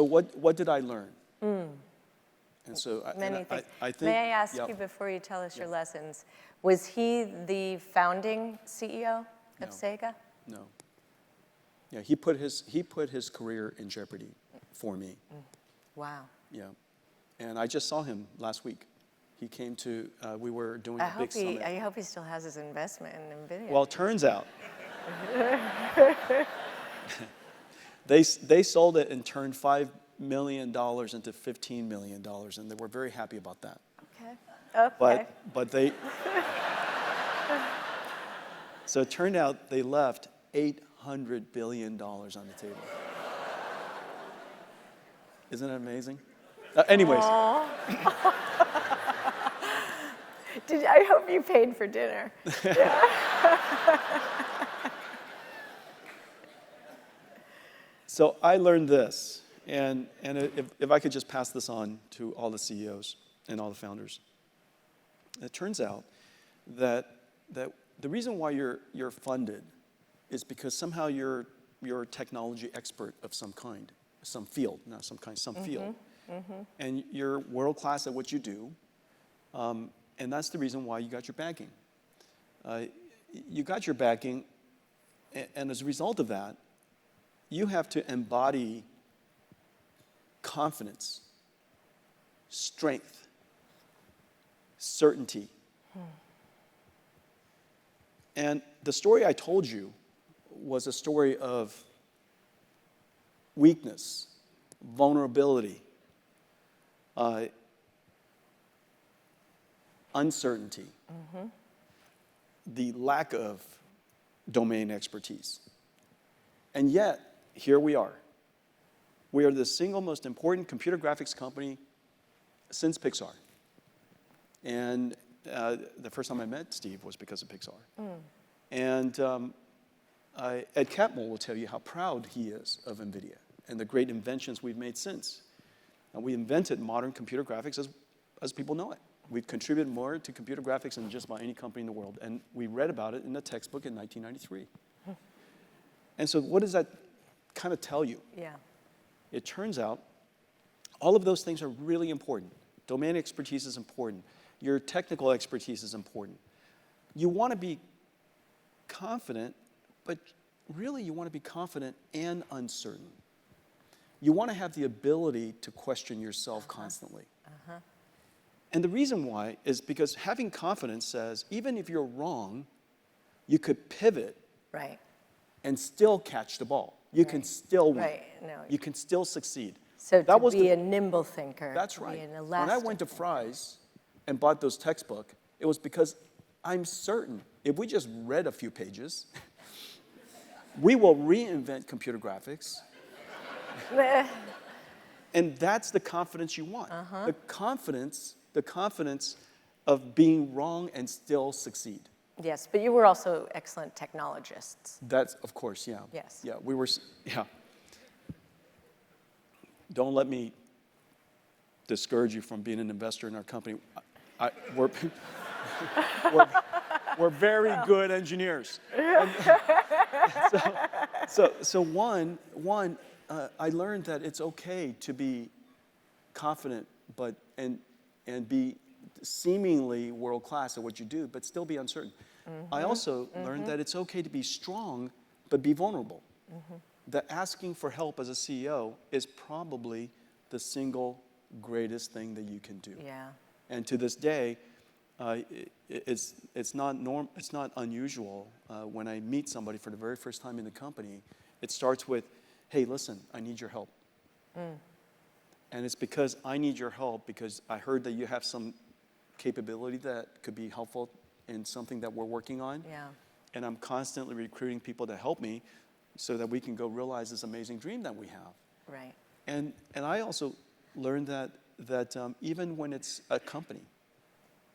what did I learn? And so Many things. I think, May I ask you before you tell us your lessons, was he the founding CEO of Sega? No. Yeah, he put his career in jeopardy for me. Wow. Yeah, and I just saw him last week. He came to. We were doing a big summit. I hope he still has his investment in NVIDIA. Well, it turns out they sold it and turned $5 million into $15 million, and they were very happy about that. Okay. But they. So it turned out they left $800 billion on the table. Isn't that amazing? Anyways. I hope you paid for dinner. So I learned this, and if I could just pass this on to all the CEOs and all the founders. It turns out that the reason why you're funded is because somehow you're a technology expert of some kind, some field, not some kind, some field. And you're world class at what you do, and that's the reason why you got your backing. You got your backing, and as a result of that, you have to embody confidence, strength, certainty. And the story I told you was a story of weakness, vulnerability, uncertainty, the lack of domain expertise. And yet, here we are. We are the single most important computer graphics company since Pixar. And the first time I met Steve was because of Pixar. And Ed Catmull will tell you how proud he is of NVIDIA and the great inventions we've made since. And we invented modern computer graphics as people know it. We've contributed more to computer graphics than just about any company in the world. And we read about it in a textbook in 1993. And so what does that kind of tell you? Yeah. It turns out all of those things are really important. Domain expertise is important. Your technical expertise is important. You want to be confident, but really you want to be confident and uncertain. You want to have the ability to question yourself constantly. And the reason why is because having confidence says, even if you're wrong, you could pivot Right. and still catch the ball. You can still win. Right. No. You can still succeed. So That to was be the- a nimble thinker. That's to be right. an When I went to elastic Fry's and bought those textbooks, it was because I'm certain if we just read a few pages, we will reinvent computer graphics. thinker. And that's the confidence you want. The confidence of being wrong and still succeed. Yes, but you were also excellent technologists. That's, of course, yeah. Yes. Yeah, yeah. Don't let me discourage you from being an investor in our company. We're, we're very good engineers. So one, I learned that it's okay to be confident, and be seemingly world class at what you do, but still be uncertain. I also learned that it's okay to be strong, but be vulnerable. That asking for help as a CEO is probably the single greatest thing that you can do. Yeah. And to this day, it's not unusual when I meet somebody for the very first time in the company. It starts with, "Hey, listen, I need your help." And it's because I need your help because I heard that you have some capability that could be helpful in something that we're working on. Yeah. And I'm constantly recruiting people to help me so that we can go realize this amazing dream that we have. Right. And I also learned that even when it's a company,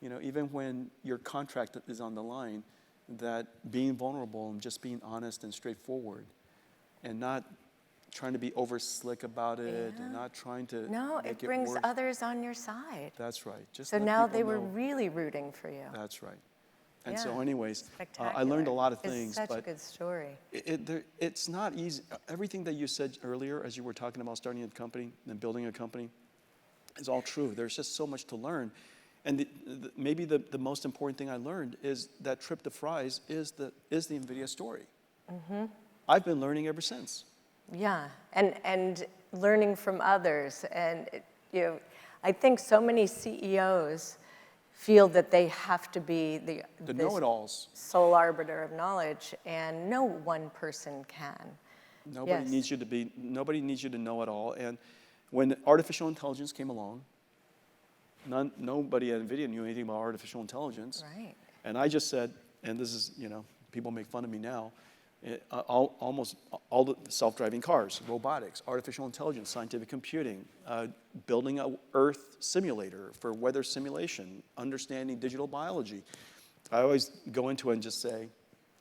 even when your contract is on the line, that being vulnerable and just being honest and straightforward and not trying to be over slick about it and not trying to No, make it brings worse. others on your side. That's right. Just So let now people they were know. really rooting for you. That's right. And Yeah. so anyways, I Spectacular. learned a lot of things. It's such a but good story. it's not easy. Everything that you said earlier as you were talking about starting a company and building a company is all true. There's just so much to learn. And maybe the most important thing I learned is that trip to Fry's is the NVIDIA story. I've been learning ever since. Yeah, and learning from others. And, I think so many CEOs feel that they have to be The this know-it-alls. sole arbiter of knowledge, and no one person can. Nobody Yes. needs you to know it all. And when artificial intelligence came along, nobody at NVIDIA knew anything about artificial intelligence. Right. And I just said, and this is, people make fun of me now, almost all the self-driving cars, robotics, artificial intelligence, scientific computing, building a Earth simulator for weather simulation, understanding digital biology. I always go into it and just say,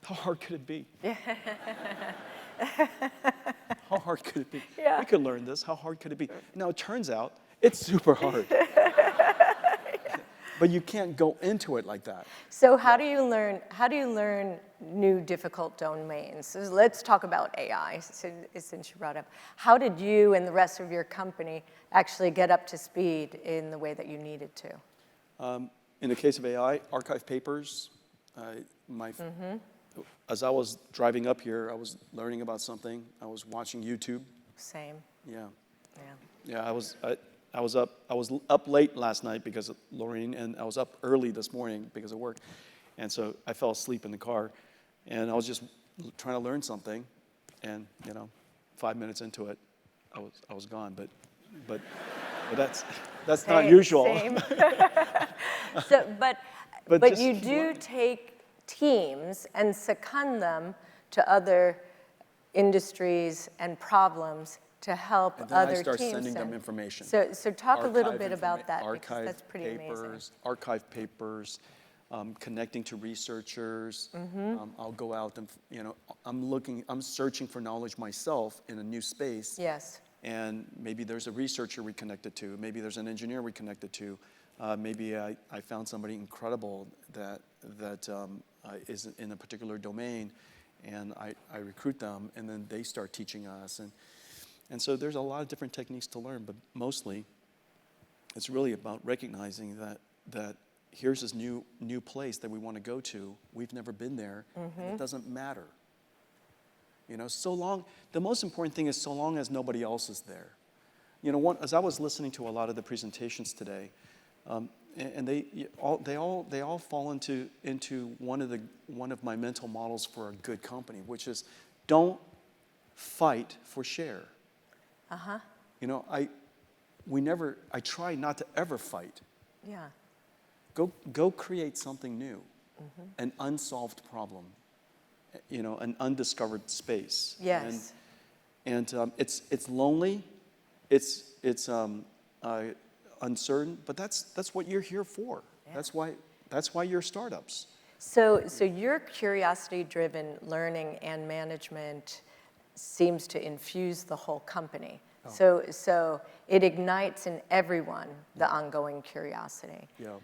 how hard could it be? How hard could it be? Yeah. We could learn this. How hard could it be? Now, it turns out it's super hard. But you can't go into it like that. So how do you learn new difficult domains? So let's talk about AI, since you brought up. How did you and the rest of your company actually get up to speed in the way that you needed to? In the case of AI, archive papers. As I was driving up here, I was learning about something. I was watching YouTube. Same. Yeah. Yeah. Yeah, I was up late last night because of Lorraine, and I was up early this morning because of work. And so I fell asleep in the car, and I was just trying to learn something, and 5 minutes into it, I was gone, but that's not usual. Same. So, but just you keep do learning. take teams and second them to other industries and problems to help And then I other start teams. sending them and- information. So talk a little Archive bit about that, because archive that's pretty amazing. Archive papers, connecting to researchers. I'll go out and, I'm searching for knowledge myself in a new space. Yes. And maybe there's a researcher we connected to. Maybe there's an engineer we connected to. Maybe I found somebody incredible that is in a particular domain, and I recruit them, and then they start teaching us. And so there's a lot of different techniques to learn, but mostly it's really about recognizing that here's this new place that we want to go to. We've never been there, and it doesn't matter. The most important thing is so long as nobody else is there. As I was listening to a lot of the presentations today, and they all fall into one of my mental models for a good company, which is don't fight for share. I try not to ever fight. Yeah. Go create something new, an unsolved problem, an undiscovered space. Yes. And it's lonely, it's uncertain, but that's what you're here for. Yeah. That's why you're startups. So your curiosity-driven learning and management seems to infuse the whole company. Oh. So it ignites in everyone the ongoing curiosity. Yeah.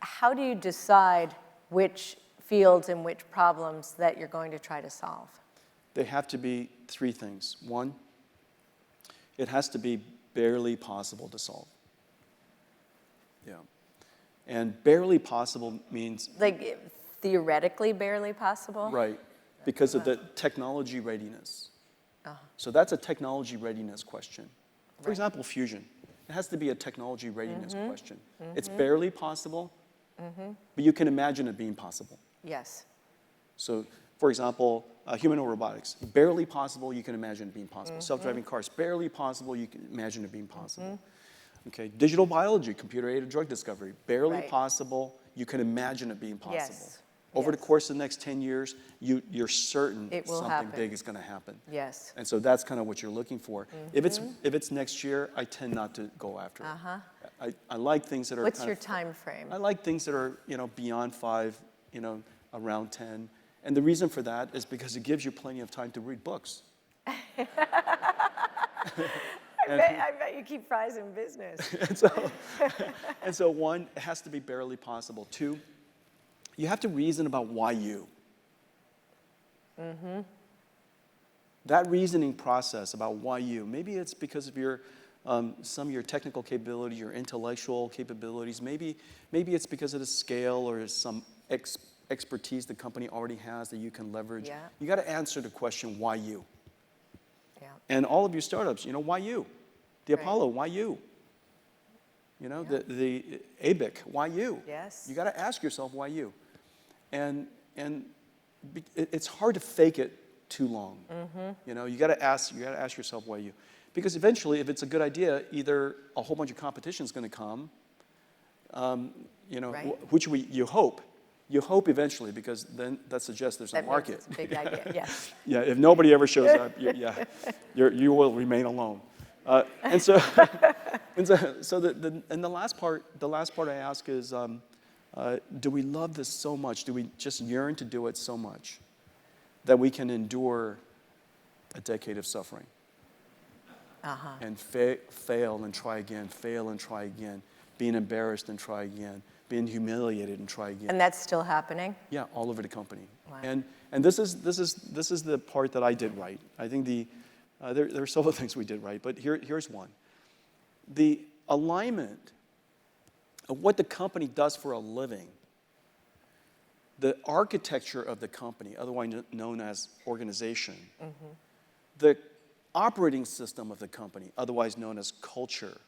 How do you decide which fields and which problems that you're going to try to solve? They have to be three things. One, it has to be barely possible to solve. Yeah. And barely possible means... Like theoretically barely possible? Right, because of the technology readiness. So that's a technology readiness question. For example, fusion. It has to be a technology readiness question. It's barely possible, but you can imagine it being possible. Yes. So, for example, humanoid robotics. Barely possible, you can imagine it being possible. Self-driving cars. Barely possible, you can imagine it being possible. Okay, digital biology, computer-aided drug discovery. Barely possible, you can imagine it being possible. Yes. Over the course of the next 10 years, you're certain it will something happen. big is going to happen. Yes. And so that's kind of what you're looking for. If it's next year, I tend not to go after it. I like things that are. What's your time frame? I like things that are beyond 5, around 10. And the reason for that is because it gives you plenty of time to read books. I bet you keep fries in business. and so one, it has to be barely possible. Two, you have to reason about why you. That reasoning process about why you. Maybe it's because of your some of your technical capability, your intellectual capabilities. Maybe it's because of the scale or some expertise the company already has that you can leverage. Yeah. You got to answer the question, why you? Yeah. And all of your startups, why you? The Apollo, why you? The ABIC, why you? Yes. You got to ask yourself, why you? And it's hard to fake it too long. You got to ask yourself, why you? Because eventually, if it's a good idea, either a whole bunch of competition is going to come, which you hope. You hope eventually, because then that suggests there's a market. It's a big idea. Yes. Yeah, if nobody ever shows up, you will remain alone. And so the last part I ask is, do we love this so much? Do we just yearn to do it so much that we can endure a decade of suffering and fail and try again, fail and try again, being embarrassed and try again, being humiliated and try again? And that's still happening? Yeah, all over the company. Wow. And this is the part that I did right. I think there are several things we did right, but here's one. The alignment of what the company does for a living, the architecture of the company, otherwise known as organization, the operating system of the company, otherwise known as culture,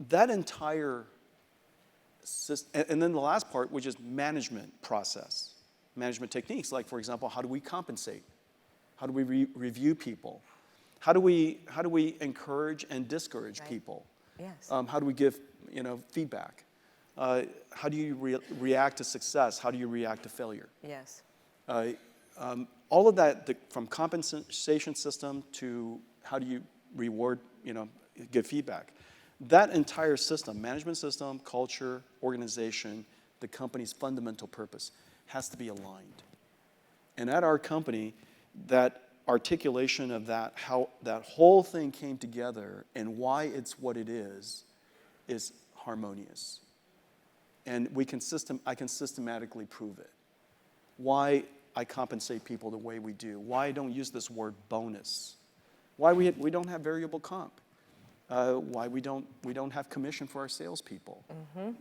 that entire system, and then the last part, which is management process, management techniques, like, for example, how do we compensate? How do we review people? How do we encourage and discourage people? Yes. How do we give feedback? How do you react to success? How do you react to failure? Yes. All of that, from compensation system to how do you reward, give feedback. That entire system, management system, culture, organization, the company's fundamental purpose has to be aligned. And at our company, that articulation of that, how that whole thing came together and why it's what it is harmonious. And I can systematically prove it. Why I compensate people the way we do. Why I don't use this word bonus. Why we don't have variable comp. Why we don't have commission for our salespeople.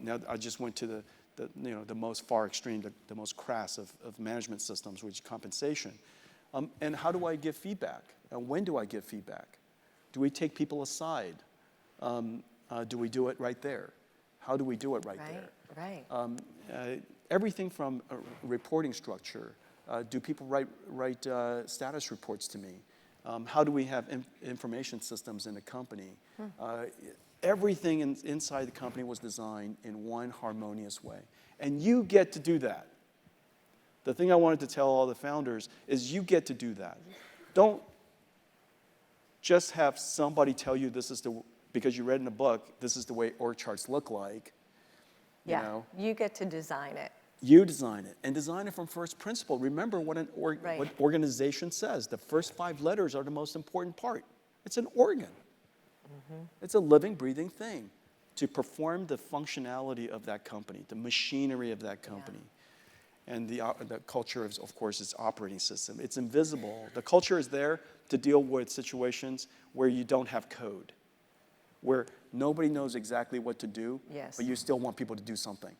Now I just went to the most far extreme, the most crass of management systems, which is compensation. And how do I give feedback? When do I give feedback? Do we take people aside? Do we do it right there? How do we do it right there? Right. Everything from reporting structure. Do people write status reports to me? How do we have information systems in the company? Everything inside the company was designed in one harmonious way. And you get to do that. The thing I wanted to tell all the founders is you get to do that. Don't just have somebody tell you because you read in a book, this is the way org charts look like. You get to design it. You design it, and design it from first principle. Remember what what organization says. The first 5 letters are the most important part. It's an organ. It's a living, breathing thing to perform the functionality of that company, the machinery of that company. And the culture, of course, is operating system. It's invisible. The culture is there to deal with situations where you don't have code, where nobody knows exactly what to do, but you still want people to do something.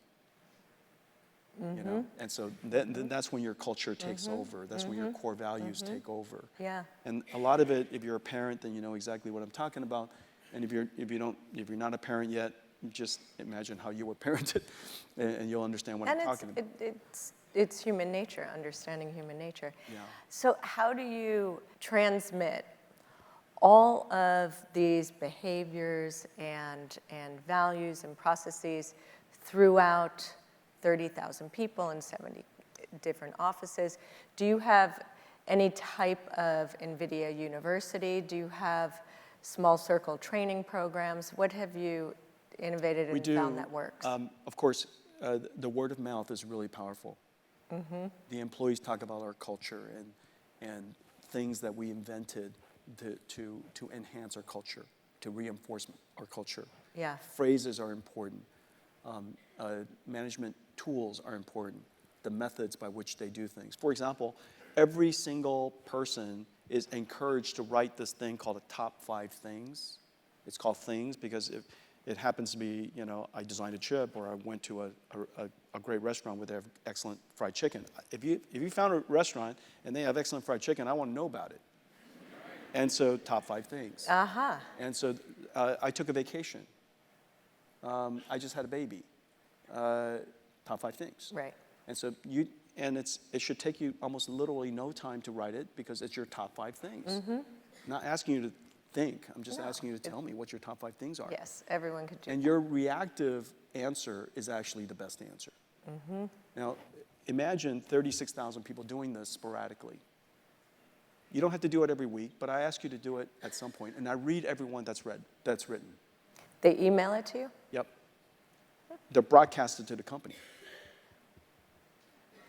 And so then that's when your culture takes over. That's when your core values take over. Yeah. And a lot of it, if you're a parent, then you know exactly what I'm talking about. And if you're not a parent yet, just imagine how you were parented, and you'll understand what I'm talking about. It's human nature, understanding human nature. Yeah. So how do you transmit all of these behaviors and values and processes throughout 30,000 people in 70 different offices? Do you have any type of NVIDIA University? Do you have small circle training programs? What have you innovated and found that works? Of course, the word of mouth is really powerful. The employees talk about our culture and things that we invented to enhance our culture, to reinforce our culture. Yeah. Phrases are important. Management tools are important. The methods by which they do things. For example, every single person is encouraged to write this thing called a top 5 things. It's called things because it happens to be, I designed a chip or I went to a great restaurant where they have excellent fried chicken. If you found a restaurant and they have excellent fried chicken, I want to know about it. And so top 5 things. And so I took a vacation. I just had a baby. Top 5 things. Right. And so it should take you almost literally no time to write it because it's your top 5 things. I'm not asking you to think. I'm just asking you to tell me what your top 5 things are. Yes, everyone could do And that. your reactive answer is actually the best answer. Now, imagine 36,000 people doing this sporadically. You don't have to do it every week, but I ask you to do it at some point, and I read every one that's written. They email it to you? Yep. They're broadcasted to the company.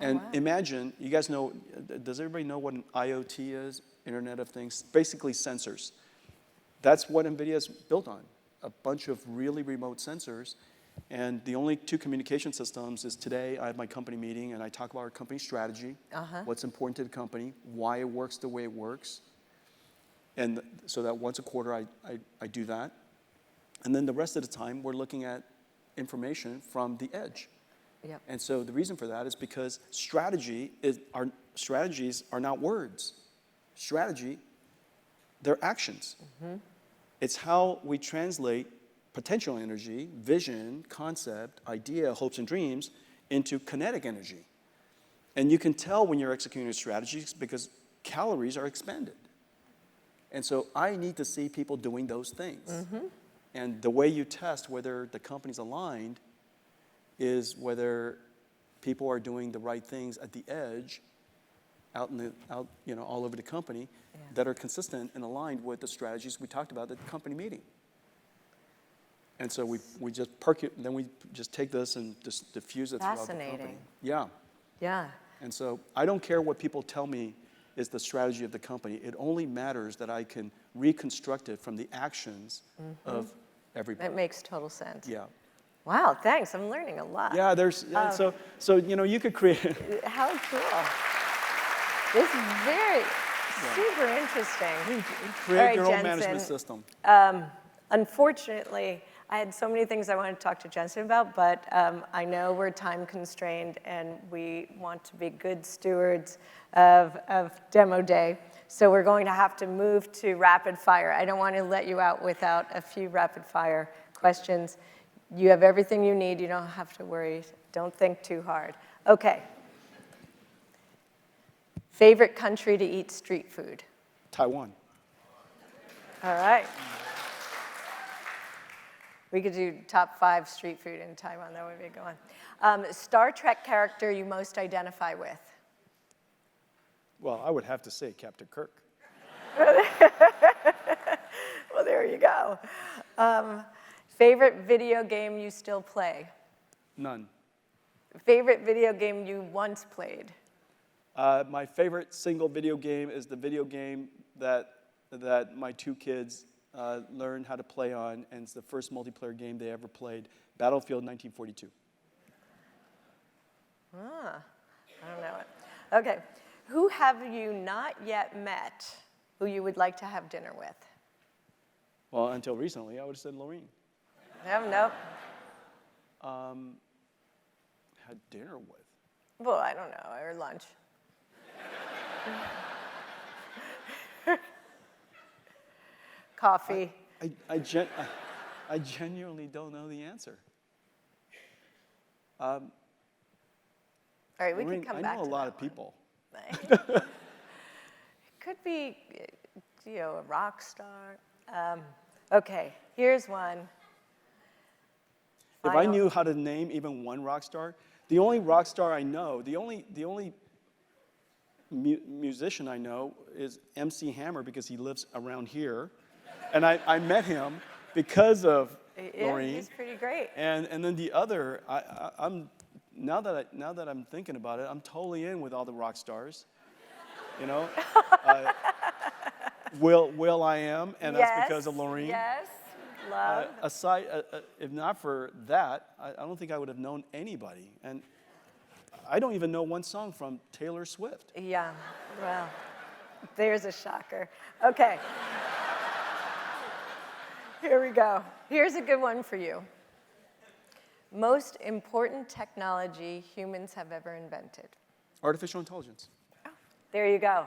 And imagine, you guys know, does everybody know what an IoT is? Internet of Things? Basically sensors. That's what NVIDIA is built on. A bunch of really remote sensors. And the only 2 communication systems is today I have my company meeting and I talk about our company strategy, what's important to the company, why it works the way it works. And so that once a quarter I do that. And then the rest of the time we're looking at information from the edge. Yep. And so the reason for that is because strategies are not words. Strategy, they're actions. It's how we translate potential energy, vision, concept, idea, hopes, and dreams into kinetic energy. And you can tell when you're executing strategies because calories are expended. And so I need to see people doing those things. And the way you test whether the company's aligned is whether people are doing the right things at the edge, all over the company, that are consistent and aligned with the strategies we talked about at the company meeting. And so we just then we just take this and just diffuse it throughout the company. Fascinating. Yeah. Yeah. And so I don't care what people tell me is the strategy of the company. It only matters that I can reconstruct it from the actions of everybody. That makes total sense. Yeah. Wow, thanks. I'm learning a lot. Yeah, so you could create. How cool. This is super interesting. Create All right, your own Jensen. management system. Unfortunately, I had so many things I wanted to talk to Jensen about, but I know we're time constrained and we want to be good stewards of Demo Day. So we're going to have to move to rapid fire. I don't want to let you out without a few rapid fire questions. You have everything you need. You don't have to worry. Don't think too hard. Okay. Favorite country to eat street food? Taiwan. All right. We could do top 5 street food in Taiwan. That would be a good one. Star Trek character you most identify with? Well, I would have to say Captain Kirk. Well, there you go. Favorite video game you still play? None. Favorite video game you once played? My favorite single video game is the video game that my 2 kids learned how to play on, and it's the first multiplayer game they ever played, Battlefield 1942. I don't know it. Okay. Who have you not yet met who you would like to have dinner with? Well, until recently, I would have said Lorene. Nope. Had dinner with. Well, I don't know, or lunch. Coffee. I genuinely don't know the answer. All right, we Lorene, can come I back know a to lot that of people. It could be, a rock star. Okay, here's one. If I knew how to name even one rock star, the only rock star I know, the only musician I know is MC Hammer because he lives around here. And I met him because of Lorene. He's pretty great. And then the other, I'm now that I'm thinking about it, I'm totally in with all the rock stars. Will I Am, and that's because of Lorene. Yes, love. If not for that, I don't think I would have known anybody. And I don't even know one song from Taylor Swift. Yeah, well, there's a shocker. Okay. Here we go. Here's a good one for you. Most important technology humans have ever invented. Artificial intelligence. Oh, there you go.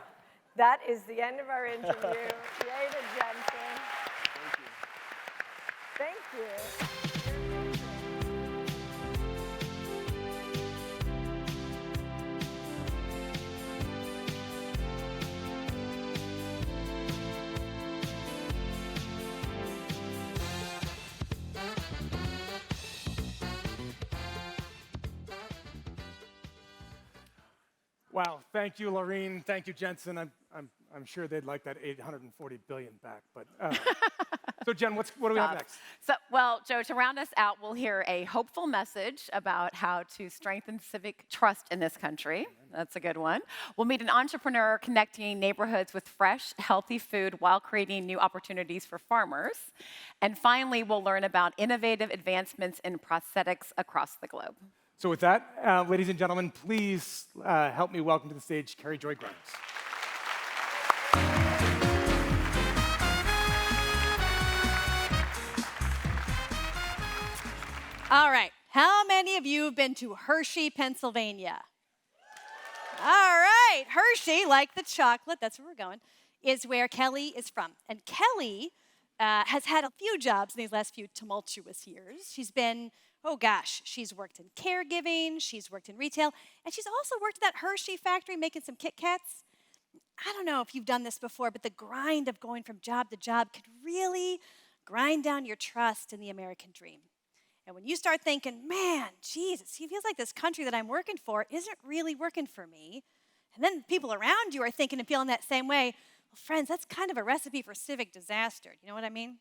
That is the end of our interview. Yay to Jensen. Thank you. Wow, thank you, Lorene. Thank you, Jensen. I'm sure they'd like that 840 billion back. But so, Jen, what do we have next? So, well, Joe, to round us out, we'll hear a hopeful message about how to strengthen civic trust in this country. That's a good one. We'll meet an entrepreneur connecting neighborhoods with fresh, healthy food while creating new opportunities for farmers. And finally, we'll learn about innovative advancements in prosthetics across the globe. So with that, ladies and gentlemen, please help me welcome to the stage Carrie Joy Grimes. All right. How many of you have been to Hershey, Pennsylvania? All right. Hershey, like the chocolate, that's where we're going, is where Kelly is from. And Kelly has had a few jobs in these last few tumultuous years. She's been, she's worked in caregiving, she's worked in retail, and she's also worked at that Hershey factory making some Kit Kats. I don't know if you've done this before, but the grind of going from job to job could really grind down your trust in the American dream. And when you start thinking, man, Jesus, it feels like this country that I'm working for isn't really working for me, and then people around you are thinking and feeling that same way, well, friends, that's kind of a recipe for civic disaster. You know what I mean?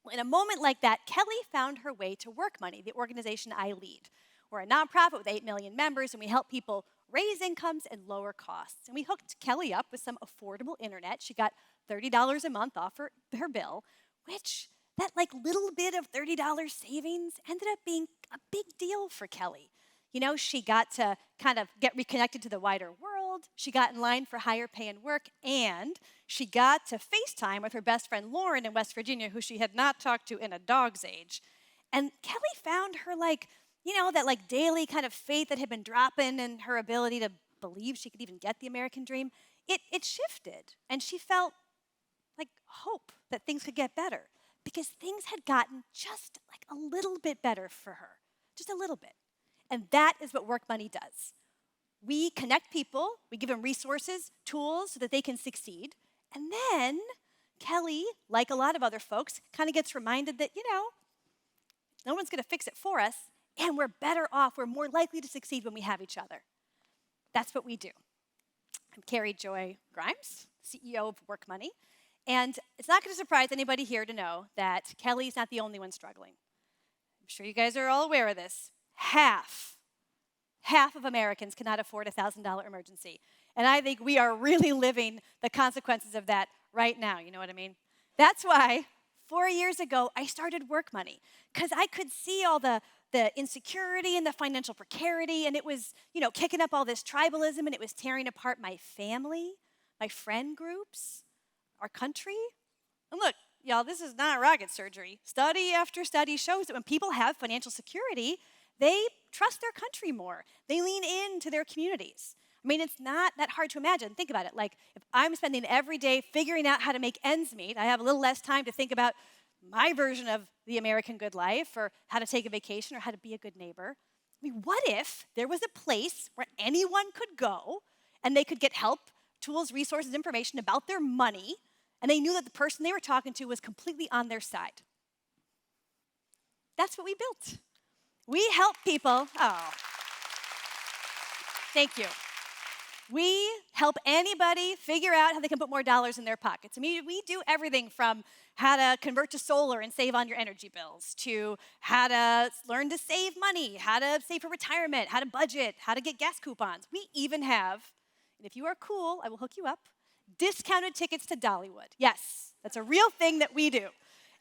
Well, in a moment like that, Kelly found her way to Work Money, the organization I lead. We're a nonprofit with 8 million members, and we help people raise incomes and lower costs. And we hooked Kelly up with some affordable internet. She got $30 a month off her bill, which that little bit of $30 savings ended up being a big deal for Kelly. You know, she got to kind of get reconnected to the wider world. She got in line for higher pay and work, and she got to FaceTime with her best friend Lauren in West Virginia, who she had not talked to in a dog's age. And Kelly found her that daily kind of faith that had been dropping in her ability to believe she could even get the American dream. It shifted, and she felt like hope that things could get better because things had gotten just a little bit better for her, just a little bit. And that is what Work Money does. We connect people, we give them resources, tools so that they can succeed. And then Kelly, like a lot of other folks, kind of gets reminded that, no one's going to fix it for us, and we're better off, we're more likely to succeed when we have each other. That's what we do. I'm Carrie Joy Grimes, CEO of Work Money. And it's not going to surprise anybody here to know that Kelly's not the only one struggling. I'm sure you guys are all aware of this. Half of Americans cannot afford a $1,000 emergency. And I think we are really living the consequences of that right now, you know what I mean? That's why 4 years ago, I started Work Money, because I could see all the insecurity and the financial precarity, and it was, kicking up all this tribalism, and it was tearing apart my family, my friend groups, our country. And look, y'all, this is not rocket surgery. Study after study shows that when people have financial security, they trust their country more. They lean into their communities. I mean, it's not that hard to imagine. Think about it. If I'm spending every day figuring out how to make ends meet, I have a little less time to think about my version of the American good life or how to take a vacation or how to be a good neighbor. I mean, what if there was a place where anyone could go and they could get help, tools, resources, information about their money, and they knew that the person they were talking to was completely on their side? That's what we built. We help people. Oh, thank you. We help anybody figure out how they can put more dollars in their pockets. I mean, we do everything from how to convert to solar and save on your energy bills, to how to learn to save money, how to save for retirement, how to budget, how to get gas coupons. We even have, and if you are cool, I will hook you up, discounted tickets to Dollywood. Yes, that's a real thing that we do.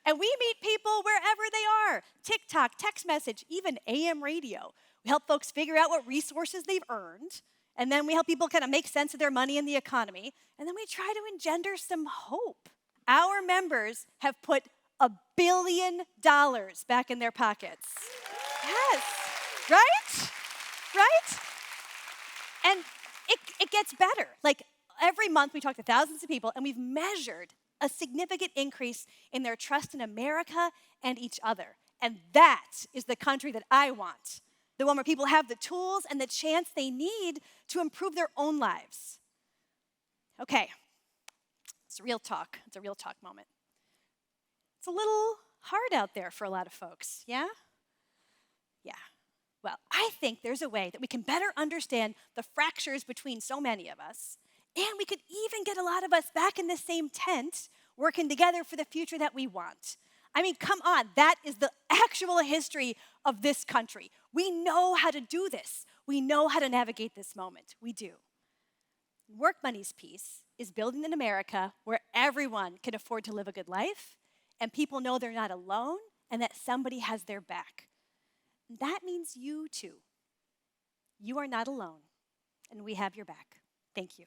And we meet people wherever they are. TikTok, text message, even AM radio. We help folks figure out what resources they've earned. And then we help people kind of make sense of their money and the economy. And then we try to engender some hope. Our members have put $1 billion back in their pockets. Yes, right? And it gets better. Every month we talk to thousands of people, and we've measured a significant increase in their trust in America and each other. And that is the country that I want. The one where people have the tools and the chance they need to improve their own lives. Okay, it's a real talk. It's a real talk moment. It's a little hard out there for a lot of folks, yeah? Yeah. Well, I think there's a way that we can better understand the fractures between so many of us, and we could even get a lot of us back in the same tent, working together for the future that we want. I mean, come on, that is the actual history of this country. We know how to do this. We know how to navigate this moment. We do. Work Money's piece is building an America where everyone can afford to live a good life, and people know they're not alone, and that somebody has their back. That means you too. You are not alone, and we have your back. Thank you.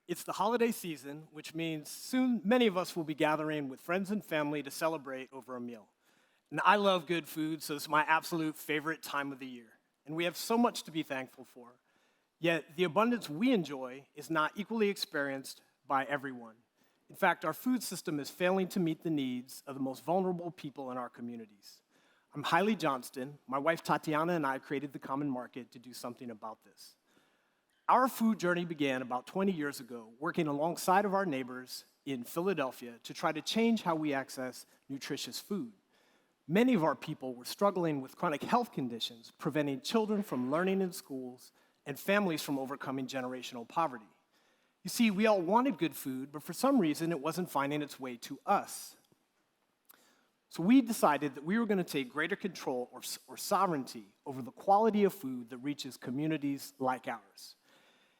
It's the holiday season, which means soon many of us will be gathering with friends and family to celebrate over a meal. And I love good food, so it's my absolute favorite time of the year. And we have so much to be thankful for. Yet the abundance we enjoy is not equally experienced by everyone. In fact, our food system is failing to meet the needs of the most vulnerable people in our communities. I'm Hailey Johnston. My wife Tatiana and I created the Common Market to do something about this. Our food journey began about 20 years ago, working alongside of our neighbors in Philadelphia to try to change how we access nutritious food. Many of our people were struggling with chronic health conditions, preventing children from learning in schools and families from overcoming generational poverty. You see, we all wanted good food, but for some reason it wasn't finding its way to us. So we decided that we were going to take greater control or sovereignty over the quality of food that reaches communities like ours.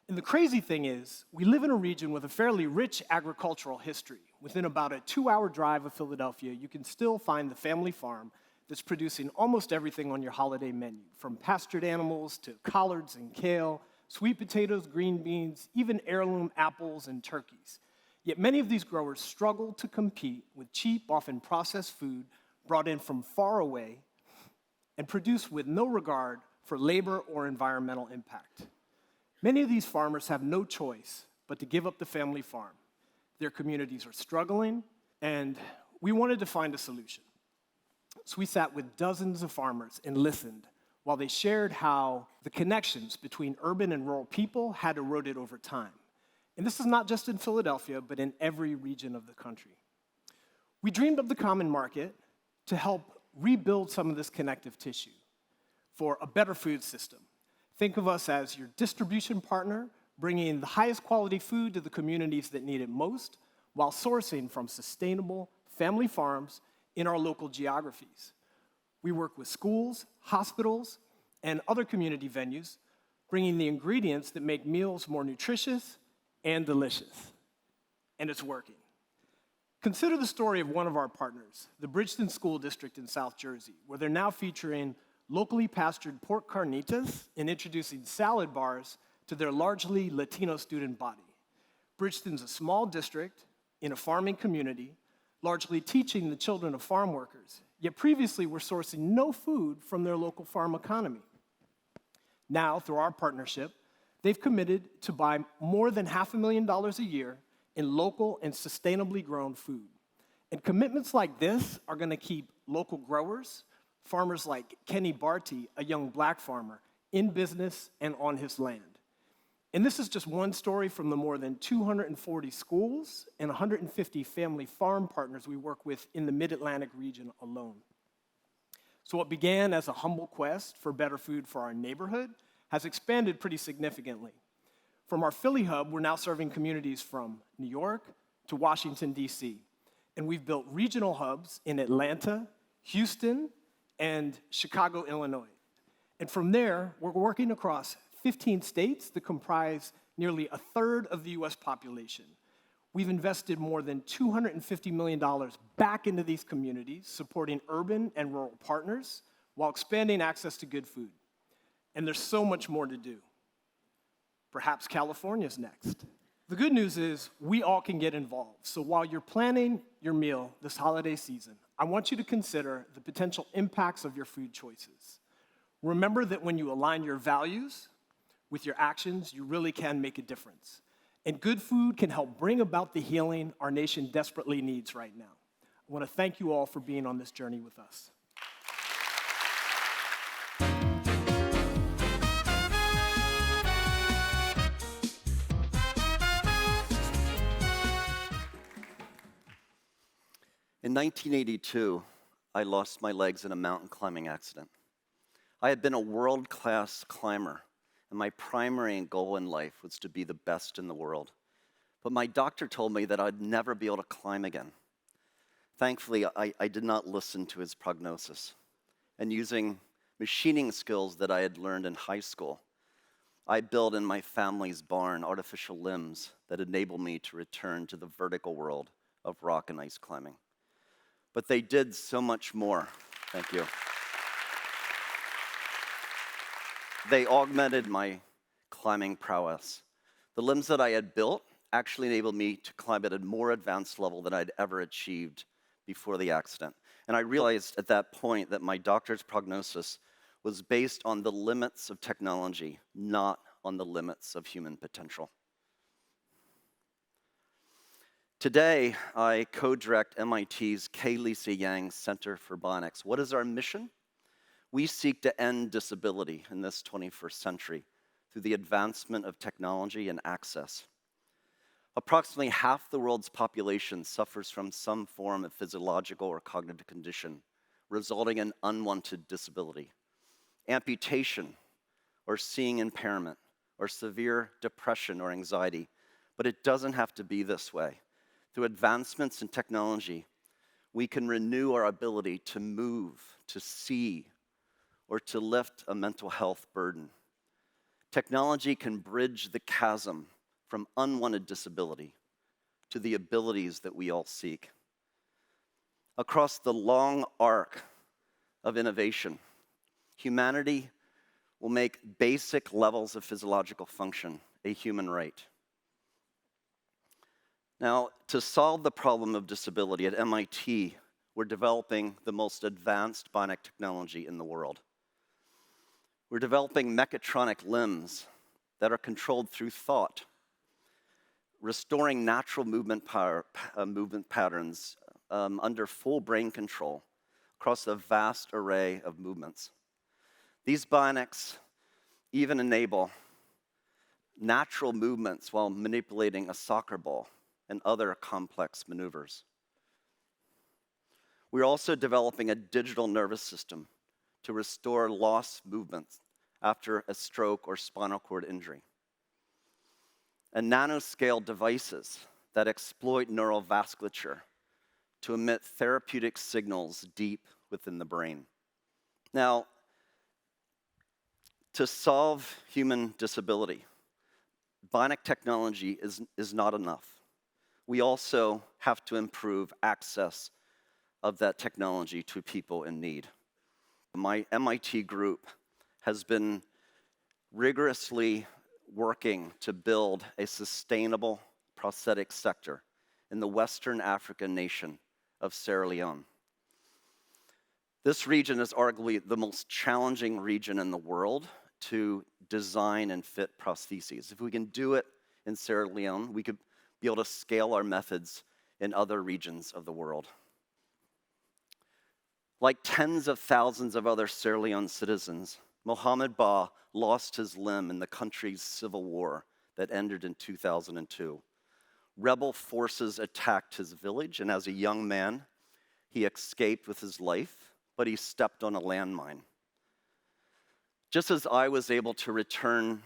And the crazy thing is, we live in a region with a fairly rich agricultural history. Within about a 2-hour drive of Philadelphia, you can still find the family farm that's producing almost everything on your holiday menu, from pastured animals to collards and kale, sweet potatoes, green beans, even heirloom apples and turkeys. Yet many of these growers struggle to compete with cheap, often processed food brought in from far away and produced with no regard for labor or environmental impact. Many of these farmers have no choice but to give up the family farm. Their communities are struggling, and we wanted to find a solution. So we sat with dozens of farmers and listened while they shared how the connections between urban and rural people had eroded over time. And this is not just in Philadelphia, but in every region of the country. We dreamed of the Common Market to help rebuild some of this connective tissue for a better food system. Think of us as your distribution partner, bringing the highest quality food to the communities that need it most, while sourcing from sustainable family farms in our local geographies. We work with schools, hospitals, and other community venues, bringing the ingredients that make meals more nutritious and delicious. And it's working. Consider the story of one of our partners, the Bridgeton School District in South Jersey, where they're now featuring locally pastured pork carnitas and introducing salad bars to their largely Latino student body. Bridgeton's a small district in a farming community, largely teaching the children of farm workers, yet previously were sourcing no food from their local farm economy. Now, through our partnership, they've committed to buy more than $500,000 a year in local and sustainably grown food. And commitments like this are going to keep local growers, farmers like Kenny Barty, a young black farmer, in business and on his land. And this is just one story from the more than 240 schools and 150 family farm partners we work with in the Mid-Atlantic region alone. So what began as a humble quest for better food for our neighborhood has expanded pretty significantly. From our Philly hub, we're now serving communities from New York to Washington, D.C. And we've built regional hubs in Atlanta, Houston, and Chicago, Illinois. And from there, we're working across 15 states that comprise nearly a third of the US population. We've invested more than $250 million back into these communities, supporting urban and rural partners while expanding access to good food. And there's so much more to do. Perhaps California's next. The good news is we all can get involved. So while you're planning your meal this holiday season, I want you to consider the potential impacts of your food choices. Remember that when you align your values with your actions, you really can make a difference. And good food can help bring about the healing our nation desperately needs right now. I want to thank you all for being on this journey with us. In 1982, I lost my legs in a mountain climbing accident. I had been a world-class climber, and my primary goal in life was to be the best in the world. But my doctor told me that I'd never be able to climb again. Thankfully, I did not listen to his prognosis. And using machining skills that I had learned in high school, I built in my family's barn artificial limbs that enabled me to return to the vertical world of rock and ice climbing. But they did so much more. Thank you. They augmented my climbing prowess. The limbs that I had built actually enabled me to climb at a more advanced level than I'd ever achieved before the accident. And I realized at that point that my doctor's prognosis was based on the limits of technology, not on the limits of human potential. Today, I co-direct MIT's K. Lisa Yang Center for Bionics. What is our mission? We seek to end disability in this 21st century through the advancement of technology and access. Approximately half the world's population suffers from some form of physiological or cognitive condition, resulting in unwanted disability. Amputation, or seeing impairment, or severe depression or anxiety, but it doesn't have to be this way. Through advancements in technology, we can renew our ability to move, to see, or to lift a mental health burden. Technology can bridge the chasm from unwanted disability to the abilities that we all seek. Across the long arc of innovation, humanity will make basic levels of physiological function a human right. Now, to solve the problem of disability at MIT, we're developing the most advanced bionic technology in the world. We're developing mechatronic limbs that are controlled through thought, restoring natural movement patterns under full brain control across a vast array of movements. These bionics even enable natural movements while manipulating a soccer ball and other complex maneuvers. We're also developing a digital nervous system to restore lost movements after a stroke or spinal cord injury. And nanoscale devices that exploit neural vasculature to emit therapeutic signals deep within the brain. Now, to solve human disability, bionic technology is not enough. We also have to improve access of that technology to people in need. My MIT group has been rigorously working to build a sustainable prosthetic sector in the Western African nation of Sierra Leone. This region is arguably the most challenging region in the world to design and fit prostheses. If we can do it in Sierra Leone, we could be able to scale our methods in other regions of the world. Like tens of thousands of other Sierra Leone citizens, Mohamed Ba lost his limb in the country's civil war that ended in 2002. Rebel forces attacked his village, and as a young man, he escaped with his life, but he stepped on a landmine. Just as I was able to return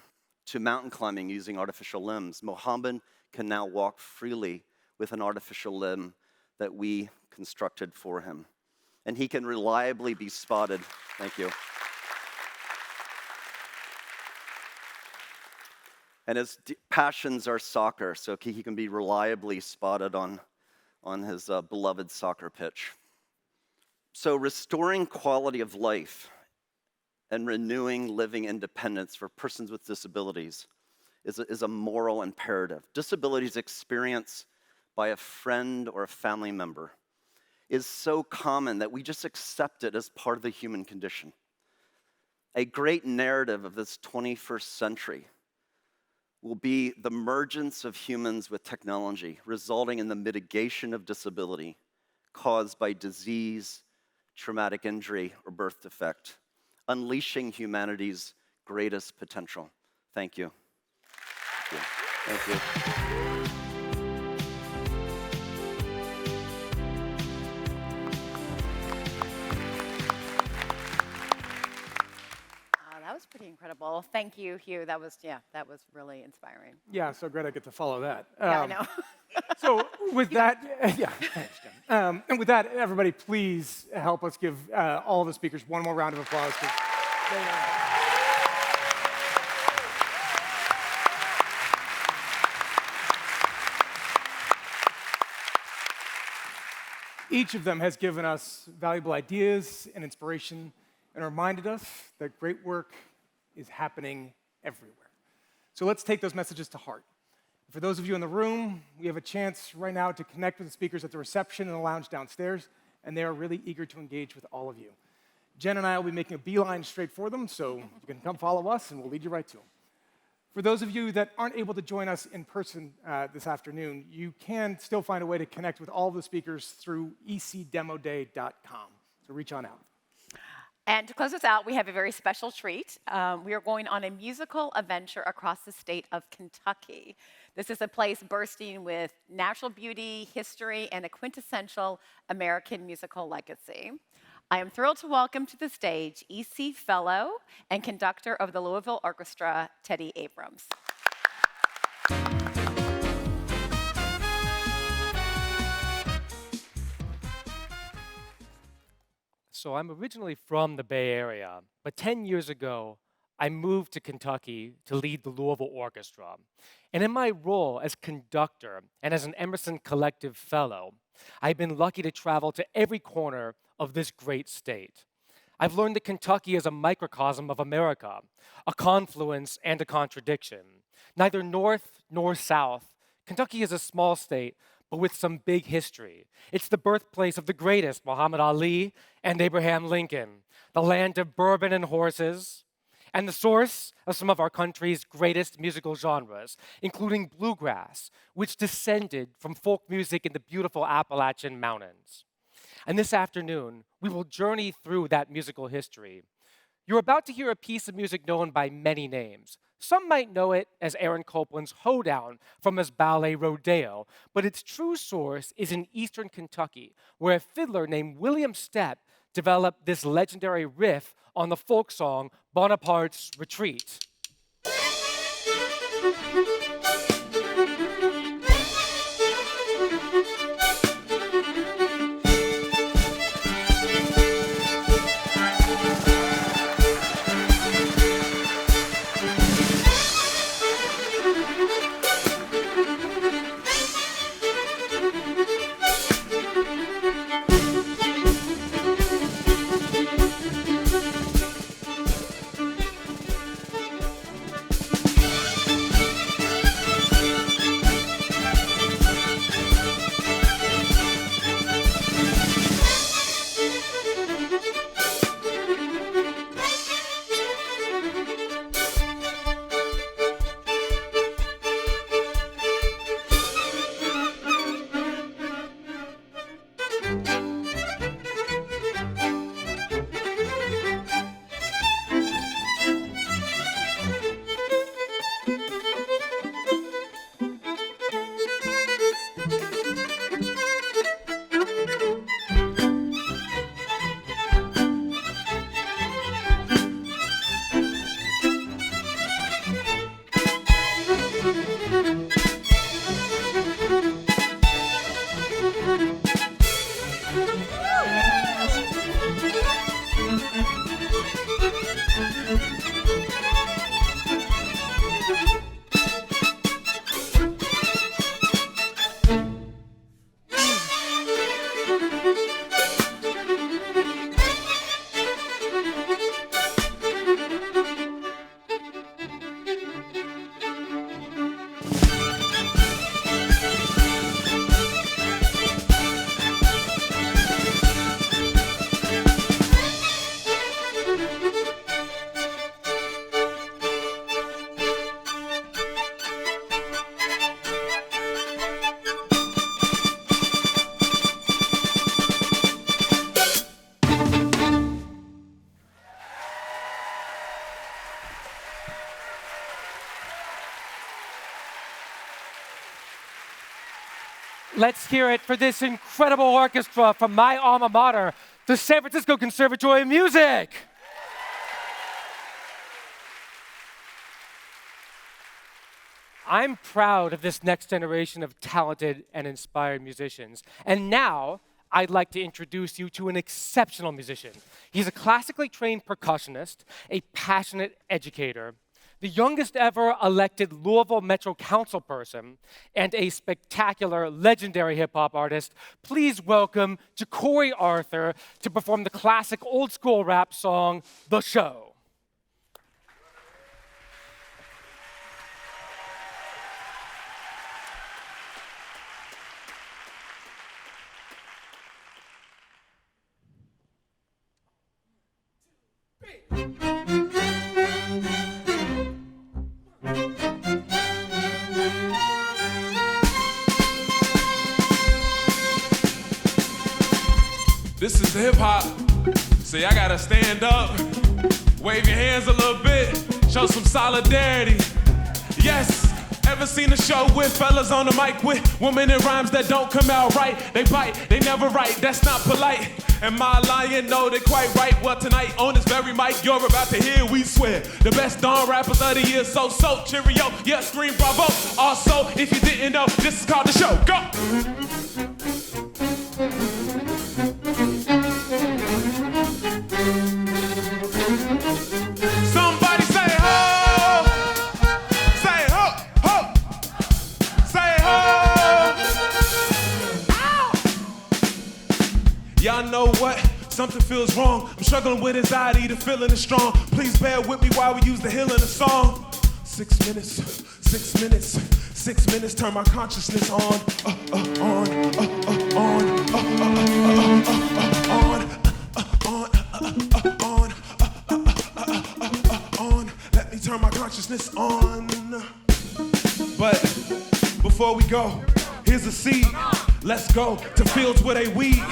to mountain climbing using artificial limbs, Mohamed can now walk freely with an artificial limb that we constructed for him. And he can reliably be spotted. Thank you. And his passions are soccer, so he can be reliably spotted on his beloved soccer pitch. So restoring quality of life and renewing living independence for persons with disabilities is a moral imperative. Disabilities experienced by a friend or a family member is so common that we just accept it as part of the human condition. A great narrative of this 21st century will be the mergence of humans with technology, resulting in the mitigation of disability caused by disease, traumatic injury, or birth defect, unleashing humanity's greatest potential. Thank you. Thank you. That was pretty incredible. Thank you, Hugh. That was really inspiring. Yeah, so great I get to follow that. Yeah, I know. So with that, yeah, thanks, Jen. And with that, everybody, please help us give all the speakers one more round of applause. Each of them has given us valuable ideas and inspiration and reminded us that great work is happening everywhere. So let's take those messages to heart. For those of you in the room, we have a chance right now to connect with the speakers at the reception in the lounge downstairs, and they are really eager to engage with all of you. Jen and I will be making a beeline straight for them, so you can come follow us, and we'll lead you right to them. For those of you that aren't able to join us in person this afternoon, you can still find a way to connect with all the speakers through ecdemoday.com. So reach on out. And to close us out, we have a very special treat. We are going on a musical adventure across the state of Kentucky. This is a place bursting with natural beauty, history, and a quintessential American musical legacy. I am thrilled to welcome to the stage EC Fellow and conductor of the Louisville Orchestra, Teddy Abrams. So I'm originally from the Bay Area, but 10 years ago, I moved to Kentucky to lead the Louisville Orchestra. And in my role as conductor and as an Emerson Collective Fellow, I've been lucky to travel to every corner of this great state. I've learned that Kentucky is a microcosm of America, a confluence and a contradiction. Neither north nor south, Kentucky is a small state, but with some big history. It's the birthplace of the greatest, Muhammad Ali and Abraham Lincoln, the land of bourbon and horses, and the source of some of our country's greatest musical genres, including bluegrass, which descended from folk music in the beautiful Appalachian Mountains. And this afternoon, we will journey through that musical history. You're about to hear a piece of music known by many names. Some might know it as Aaron Copland's Hoedown from his ballet Rodeo, but its true source is in eastern Kentucky, where a fiddler named William Stepp developed this legendary riff on the folk song Bonaparte's Retreat. Let's hear it for this incredible orchestra from my alma mater, the San Francisco Conservatory of Music. I'm proud of this next generation of talented and inspired musicians. And now, I'd like to introduce you to an exceptional musician. He's a classically trained percussionist, a passionate educator, the youngest ever elected Louisville Metro Council person, and a spectacular, legendary hip-hop artist. Please welcome Corey Arthur to perform the classic old-school rap song, The Show. Three. of hip hop. So y'all gotta stand up, wave your hands a little bit, show some solidarity. Yes. Ever seen a show with fellas on the mic with women in rhymes that don't come out right? They bite, they never write, that's not polite. Am I lying? No, they're quite right. Well, tonight on this very mic, you're about to hear, we swear, the best Dawn rappers of the year. So, cheerio, yeah, scream bravo. Also, if you didn't know, this is called The Show. Go! Somebody say ho! Say ho, ho! Say ho! Ow! Y'all know what? Something feels wrong. I'm struggling with anxiety, the feeling is strong. Please bear with me while we use the hill in the song. 6 minutes, 6 minutes, 6 minutes, turn my consciousness on. Let me turn my consciousness on. But before we go, here's a seed. Let's go to fields where they weed.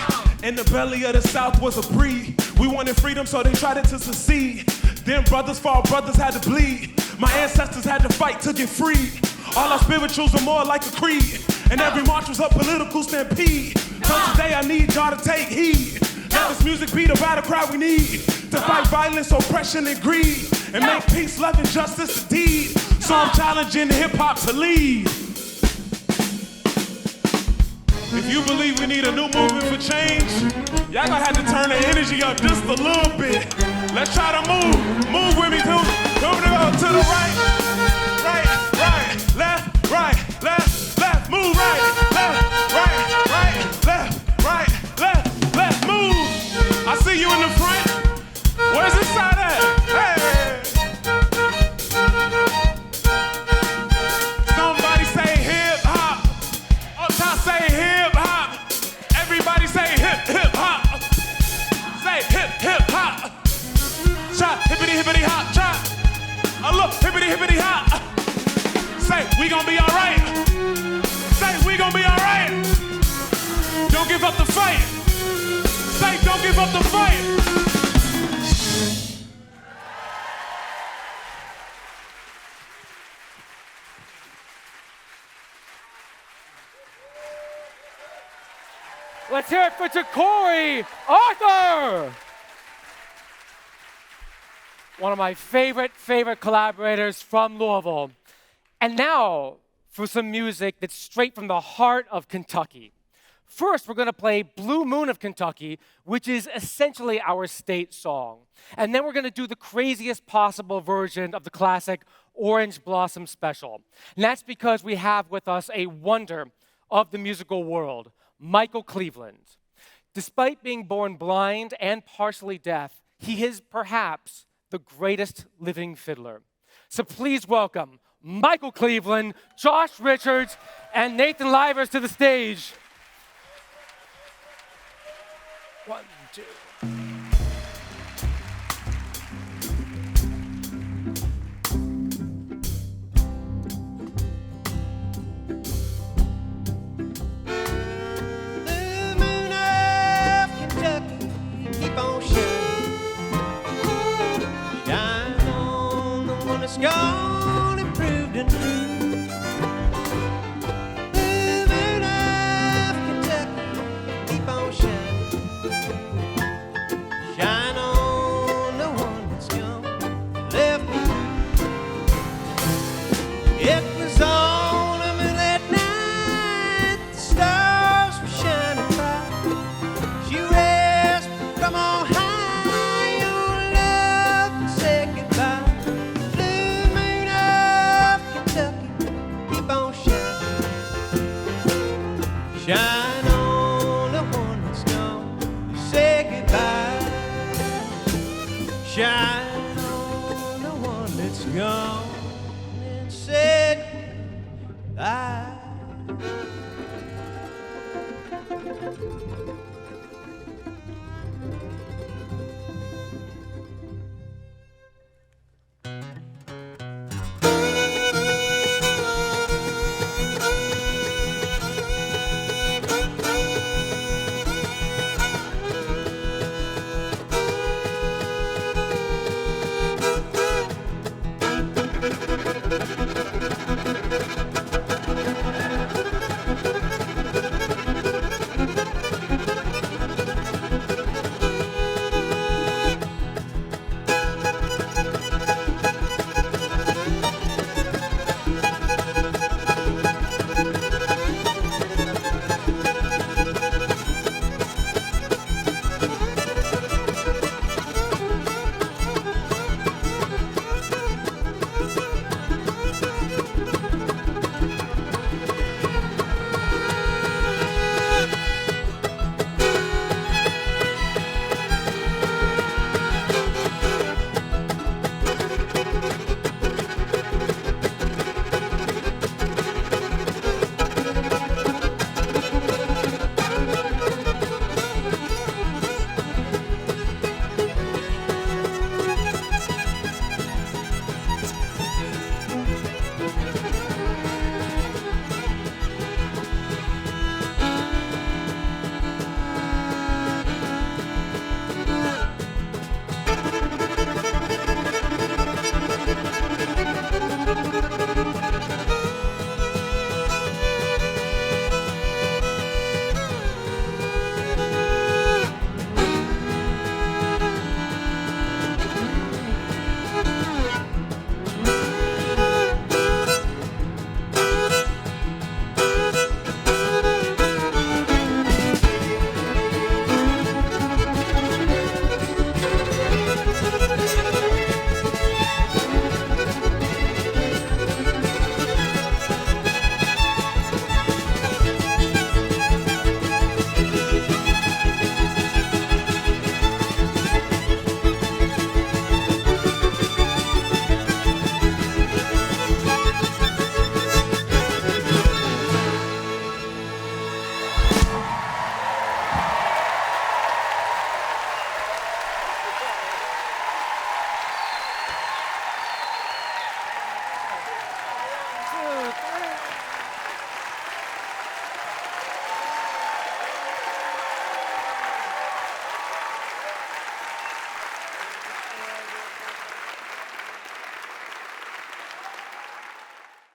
In the belly of the South was a breed. We wanted freedom, so they tried it to succeed. Then brothers for our brothers had to bleed. My ancestors had to fight to get free. All our spirituals are more like a creed. And every march was a political stampede. So today I need y'all to take heed. Let this music be the battle cry we need. To fight violence, oppression, and greed. And make peace, love, and justice a deed. So I'm challenging hip-hop to lead. If you believe we need a new movement for change, y'all gonna have to turn the energy up just a little bit. Let's try to move. Move with me, too. To the right, right, right, left, right, left, left. Move right, left, right, right, left, right, left, left. Move. I see you in the front. Where's this side at? Hey. Somebody say hip hop. Up top say hip hop. Everybody say hip hip hop. Say hip hip hop. Chop hippity hippity hop chop. Look hippity hippity hop. Say we gon' be alright. Say we gon' be alright. Don't give up the fight. Say don't give up the fight. Let's hear it for Corey Arthur. One of my favorite collaborators from Louisville. And now for some music that's straight from the heart of Kentucky. First, we're gonna play Blue Moon of Kentucky, which is essentially our state song. And then we're gonna do the craziest possible version of the classic Orange Blossom Special. And that's because we have with us a wonder of the musical world, Michael Cleveland. Despite being born blind and partially deaf, he is perhaps the greatest living fiddler. So please welcome Michael Cleveland, Josh Richards, and Nathan Livers to the stage. 1, 2. Gone and proved untrue. Moving up Kentucky, keep on shining. Shine on the one that's gone and left me. It was on a moonlit night, the stars were shining bright. She whispered, come on high, your love and say goodbye. Shine on the one that's gone, say goodbye. Shine on the one that's gone and say goodbye.